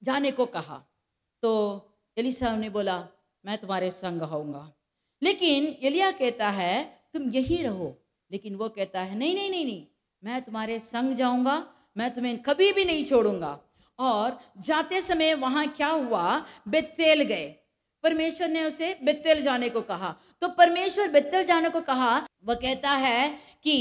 [SPEAKER 3] जाने को कहा, तो एलिसा ने बोला मैं तुम्हारे संग आऊंगा, लेकिन एलिया कहता है तुम यहीं रहो, लेकिन वो कहता है नहीं नहीं नहीं नहीं, मैं तुम्हारे संग जाऊंगा, मैं तुम्हें कभी भी नहीं छोड़ूंगा। और जाते समय वहां क्या हुआ? बेतेल गए। परमेश्वर ने उसे बेतेल जाने को कहा, तो परमेश्वर बेतेल जाने को कहा, वह कहता है कि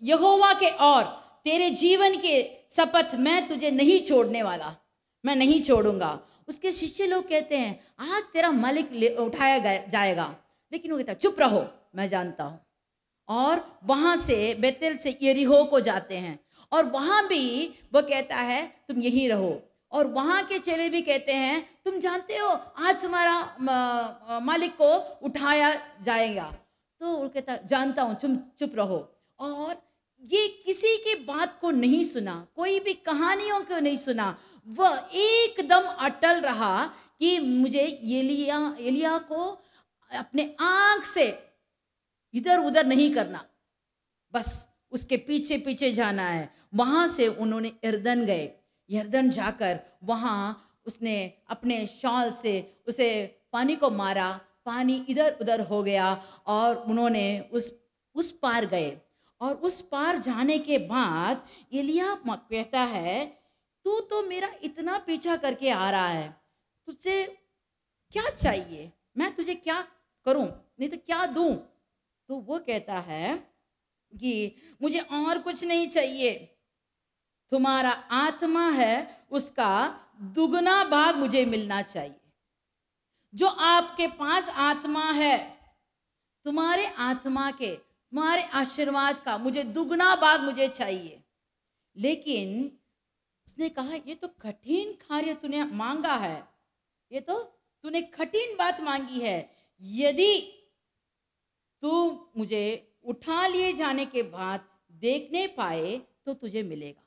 [SPEAKER 3] यहोवा के और तेरे जीवन के शपथ मैं तुझे नहीं छोड़ने वाला, मैं नहीं छोड़ूंगा। उसके शिष्य लोग कहते हैं आज तेरा मालिक उठाया जाएगा, लेकिन वो कहता है चुप रहो, मैं जानता हूँ। और वहां से बेतेल से यरीहो को जाते हैं, और वहां भी वो कहता है तुम यहीं रहो। और वहां के चेले भी कहते हैं तुम जानते हो आज तुम्हारा मालिक को उठाया जाएगा। तो वो कहता जानता हूँ, तुम चुप रहो। और ये किसी की बात को नहीं सुना, कोई भी कहानियों को नहीं सुना, वह एकदम अटल रहा कि मुझे एलिया को अपने आंख से इधर उधर नहीं करना, बस उसके पीछे पीछे जाना है। वहां से उन्होंने यरदन गए। यरदन जाकर वहां उसने अपने शॉल से उसे पानी को मारा, पानी इधर उधर हो गया, और उन्होंने उस पार गए। और उस पार जाने के बाद एलिया कहता है तू तो मेरा इतना पीछा करके आ रहा है, तुझसे क्या चाहिए, मैं तुझे क्या करूं, नहीं तो क्या दूं। तो वो कहता है कि मुझे और कुछ नहीं चाहिए, तुम्हारा आत्मा है उसका दुगना भाग मुझे मिलना चाहिए। जो आपके पास आत्मा है, तुम्हारे आत्मा के, तुम्हारे आशीर्वाद का मुझे दुगना भाग मुझे चाहिए। लेकिन उसने कहा ये तो कठिन कार्य तूने मांगा है, ये तो तूने कठिन बात मांगी है। यदि तू मुझे उठा लिए जाने के बाद देखने पाए तो तुझे मिलेगा।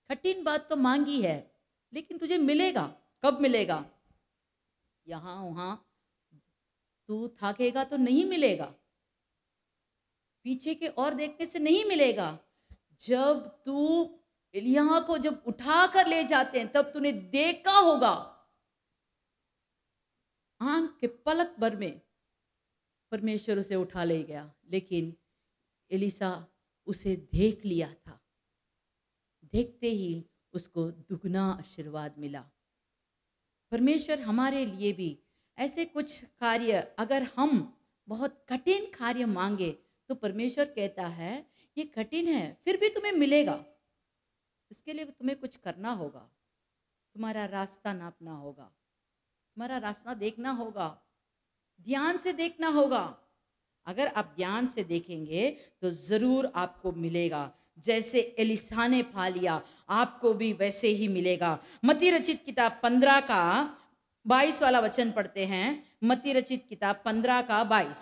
[SPEAKER 3] कठिन बात तो मांगी है, लेकिन तुझे मिलेगा। कब मिलेगा? यहां वहां तू थकेगा तो नहीं मिलेगा, पीछे के और देखने से नहीं मिलेगा। जब तू एलिया को जब उठा कर ले जाते हैं तब तूने देखा होगा, आंख के पलक भर में परमेश्वर उसे उठा ले गया। लेकिन एलिसा उसे देख लिया था, देखते ही उसको दुगना आशीर्वाद मिला। परमेश्वर हमारे लिए भी ऐसे कुछ कार्य, अगर हम बहुत कठिन कार्य मांगे तो परमेश्वर कहता है ये कठिन है फिर भी तुम्हें मिलेगा। इसके लिए तुम्हें कुछ करना होगा, तुम्हारा रास्ता नापना होगा, तुम्हारा रास्ता देखना होगा, ध्यान से देखना होगा। अगर आप ध्यान से देखेंगे तो जरूर आपको मिलेगा। जैसे एलिसा ने पा लिया, आपको भी वैसे ही मिलेगा। मत्ती रचित किताब 15 का 22 वाला वचन पढ़ते हैं। मत्ती रचित किताब 15 का 22।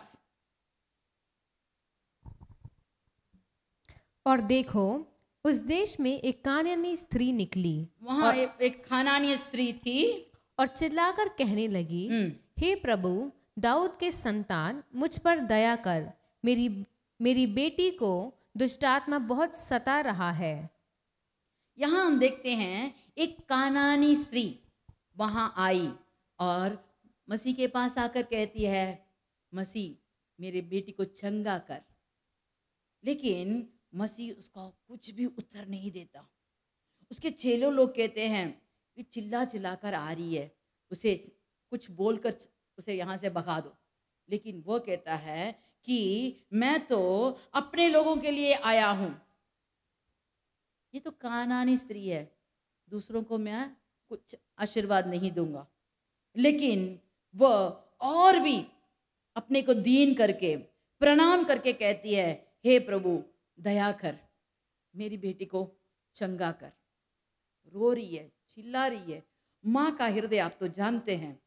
[SPEAKER 1] और देखो उस देश में एक कानानी स्त्री निकली,
[SPEAKER 3] वहां एक खानानी स्त्री थी
[SPEAKER 1] और चिल्लाकर कहने लगी, हे प्रभु दाऊद के संतान मुझ पर दया कर, मेरी बेटी को दुष्टात्मा बहुत सता रहा है।
[SPEAKER 3] यहां हम देखते हैं एक कानानी स्त्री वहां आई और मसीह के पास आकर कहती है, मसीह मेरे बेटी को चंगा कर। लेकिन मसीह उसका कुछ भी उत्तर नहीं देता। उसके चेलों लोग कहते हैं ये चिल्ला चिल्ला कर आ रही है, उसे कुछ बोलकर उसे यहाँ से भगा दो। लेकिन वो कहता है कि मैं तो अपने लोगों के लिए आया हूँ। ये तो कानानी स्त्री है, दूसरों को मैं कुछ आशीर्वाद नहीं दूंगा। लेकिन वह और भी अपने को दीन करके प्रणाम करके कहती है, हे प्रभु दया कर, मेरी बेटी को चंगा कर। रो रही है, चिल्ला रही है। माँ का हृदय आप तो जानते हैं,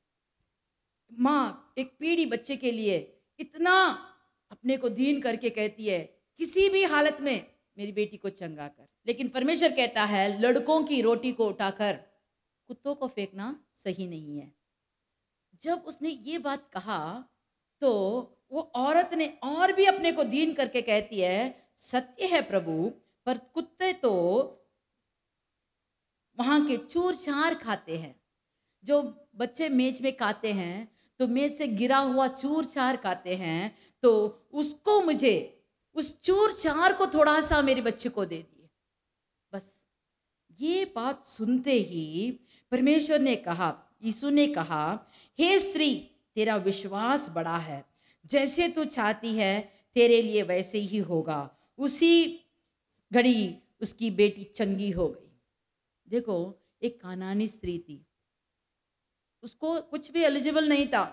[SPEAKER 3] माँ एक पीढ़ी बच्चे के लिए इतना अपने को दीन करके कहती है किसी भी हालत में मेरी बेटी को चंगा कर। लेकिन परमेश्वर कहता है लड़कों की रोटी को उठाकर कुत्तों को फेंकना सही नहीं है। जब उसने ये बात कहा तो वो औरत ने और भी अपने को दीन करके कहती है, सत्य है प्रभु, पर कुत्ते तो वहां के चूर चार खाते हैं। जो बच्चे मेज में खाते हैं तो मेज से गिरा हुआ चूर चार खाते हैं, तो उसको मुझे उस चूर चार को थोड़ा सा मेरे बच्चे को दे दिए। बस ये बात सुनते ही परमेश्वर ने कहा, यीशु ने कहा, हे स्त्री तेरा विश्वास बड़ा है, जैसे तू चाहती है तेरे लिए वैसे ही होगा। उसी घड़ी उसकी बेटी चंगी हो गई। देखो एक कानानी स्त्री थी, उसको कुछ भी एलिजिबल नहीं था,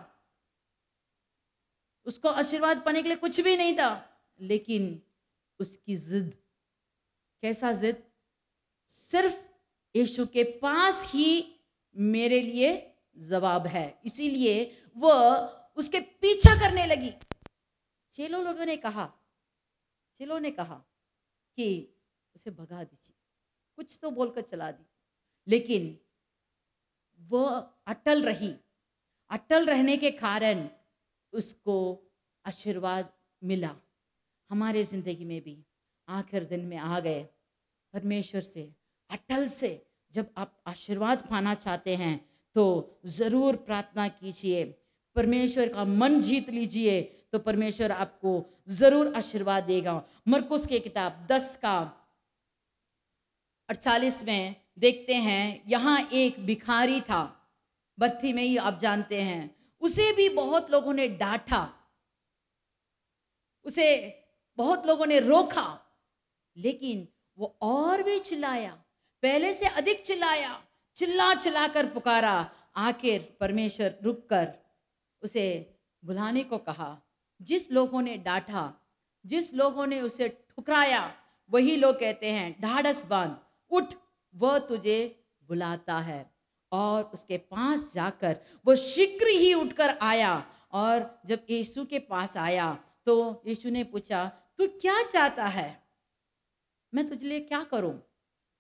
[SPEAKER 3] उसको आशीर्वाद पाने के लिए कुछ भी नहीं था, लेकिन उसकी जिद, कैसा जिद, सिर्फ यीशु के पास ही मेरे लिए जवाब है, इसीलिए वह उसके पीछा करने लगी। चेलों ने कहा कि उसे भगा दीजिए, कुछ तो बोलकर चला दी, लेकिन वह अटल रही। अटल रहने के कारण उसको आशीर्वाद मिला। हमारे जिंदगी में भी आखिर दिन में आ गए, परमेश्वर से अटल से जब आप आशीर्वाद पाना चाहते हैं तो जरूर प्रार्थना कीजिए, परमेश्वर का मन जीत लीजिए, तो परमेश्वर आपको जरूर आशीर्वाद देगा। मरकुस की किताब 10 का 48 में देखते हैं, यहाँ एक भिखारी था, बरतिमेई, आप जानते हैं। उसे भी बहुत लोगों ने डांटा, उसे बहुत लोगों ने रोका, लेकिन वो और भी चिल्लाया, पहले से अधिक चिल्लाया, चिल्ला कर पुकारा। आखिर परमेश्वर रुककर उसे बुलाने को कहा। जिस लोगों ने डांटा, जिस लोगों ने उसे ठुकराया, वही लोग कहते हैं, ढाढ़स बांध, उठ, वह तुझे बुलाता है। और उसके पास जाकर वो शीघ्र ही उठकर आया, और जब यीशु के पास आया तो यीशु ने पूछा, तू क्या चाहता है, मैं तुझे लिए क्या करूं?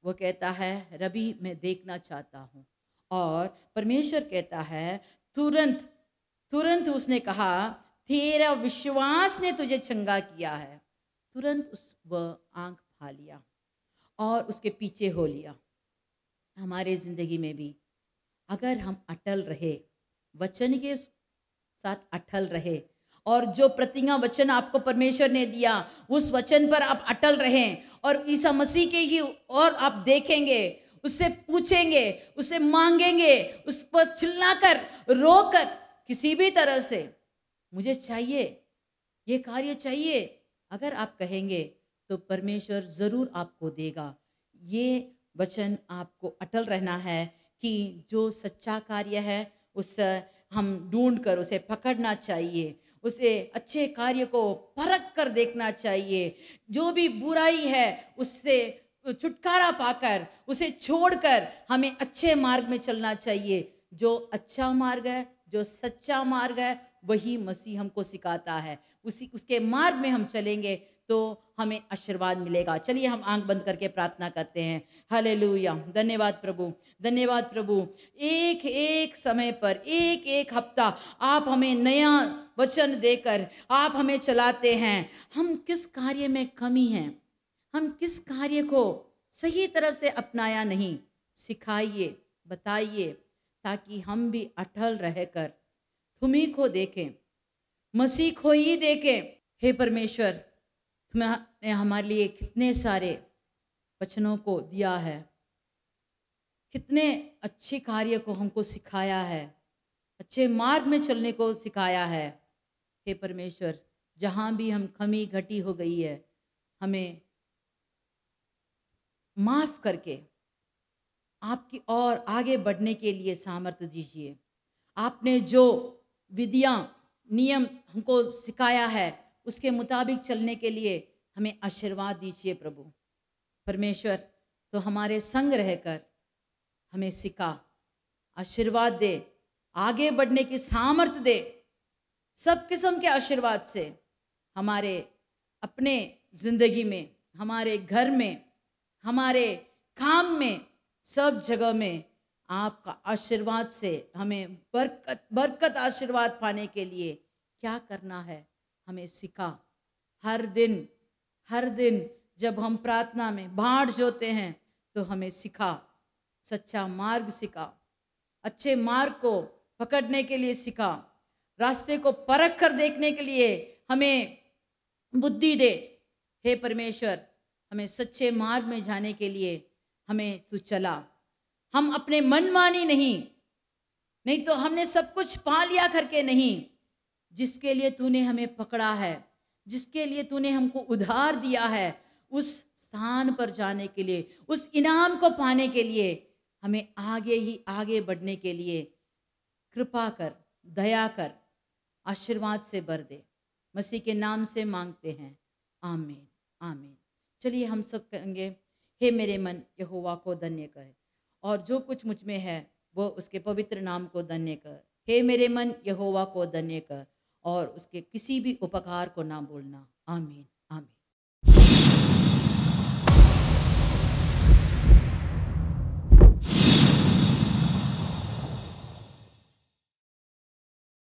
[SPEAKER 3] वो कहता है, रबी, मैं देखना चाहता हूं। और परमेश्वर कहता है, तुरंत उसने कहा, तेरा विश्वास ने तुझे चंगा किया है। तुरंत वह आंख फा लिया और उसके पीछे हो लिया। हमारे जिंदगी में भी अगर हम अटल रहे, वचन के साथ अटल रहे, और जो प्रतिज्ञा वचन आपको परमेश्वर ने दिया, उस वचन पर आप अटल रहें, और ईसा मसीह के ही और आप देखेंगे, उससे पूछेंगे, उससे मांगेंगे, उस पर चिल्लाकर, रोकर, किसी भी तरह से मुझे चाहिए, ये कार्य चाहिए, अगर आप कहेंगे तो परमेश्वर जरूर आपको देगा। ये वचन आपको अटल रहना है कि जो सच्चा कार्य है उस हम ढूंढ कर उसे पकड़ना चाहिए, उसे अच्छे कार्य को परख कर देखना चाहिए। जो भी बुराई है उससे छुटकारा पाकर, उसे छोड़कर हमें अच्छे मार्ग में चलना चाहिए। जो अच्छा मार्ग है, जो सच्चा मार्ग है, वही मसीह हमको सिखाता है। उसके मार्ग में हम चलेंगे तो हमें आशीर्वाद मिलेगा। चलिए हम आंख बंद करके प्रार्थना करते हैं। हालेलुया, धन्यवाद प्रभु, धन्यवाद प्रभु। एक एक समय पर, एक एक हफ्ता आप हमें नया वचन देकर आप हमें चलाते हैं। हम किस कार्य में कमी हैं, हम किस कार्य को सही तरह से अपनाया नहीं, सिखाइए, बताइए, ताकि हम भी अटल रहकर तुम्हीं को देखें, मसीह को ही देखें। हे परमेश्वर, तुमने हमारे लिए कितने सारे वचनों को दिया है, कितने अच्छे कार्य को हमको सिखाया है, अच्छे मार्ग में चलने को सिखाया है। हे परमेश्वर, जहाँ भी हम कमी घटी हो गई है, हमें माफ करके आपकी ओर आगे बढ़ने के लिए सामर्थ्य दीजिए। आपने जो विधियां, नियम हमको सिखाया है, उसके मुताबिक चलने के लिए हमें आशीर्वाद दीजिए प्रभु। परमेश्वर, तो हमारे संग रहकर हमें सिखा, आशीर्वाद दे, आगे बढ़ने की सामर्थ्य दे। सब किस्म के आशीर्वाद से हमारे अपने जिंदगी में, हमारे घर में, हमारे काम में, सब जगह में आपका आशीर्वाद से हमें बरकत आशीर्वाद पाने के लिए क्या करना है हमें सिखा। हर दिन जब हम प्रार्थना में भाड़ जोते हैं तो हमें सिखा, सच्चा मार्ग सिखा, अच्छे मार्ग को पकड़ने के लिए सिखा, रास्ते को परख कर देखने के लिए हमें बुद्धि दे। हे परमेश्वर, हमें सच्चे मार्ग में जाने के लिए हमें तू चला। हम अपने मनमानी नहीं तो हमने सब कुछ पा लिया करके नहीं, जिसके लिए तूने हमें पकड़ा है, जिसके लिए तूने हमको उधार दिया है, उस स्थान पर जाने के लिए, उस इनाम को पाने के लिए हमें आगे ही आगे बढ़ने के लिए कृपा कर, दया कर, आशीर्वाद से भर दे। मसीह के नाम से मांगते हैं, आमीन आमीन। चलिए हम सब कहेंगे, हे मेरे मन यहोवा को धन्य कर, और जो कुछ मुझ में है वो उसके पवित्र नाम को धन्य कर। हे मेरे मन यहोवा को धन्य कर, और उसके किसी भी उपकार को ना भूलना। आमीन।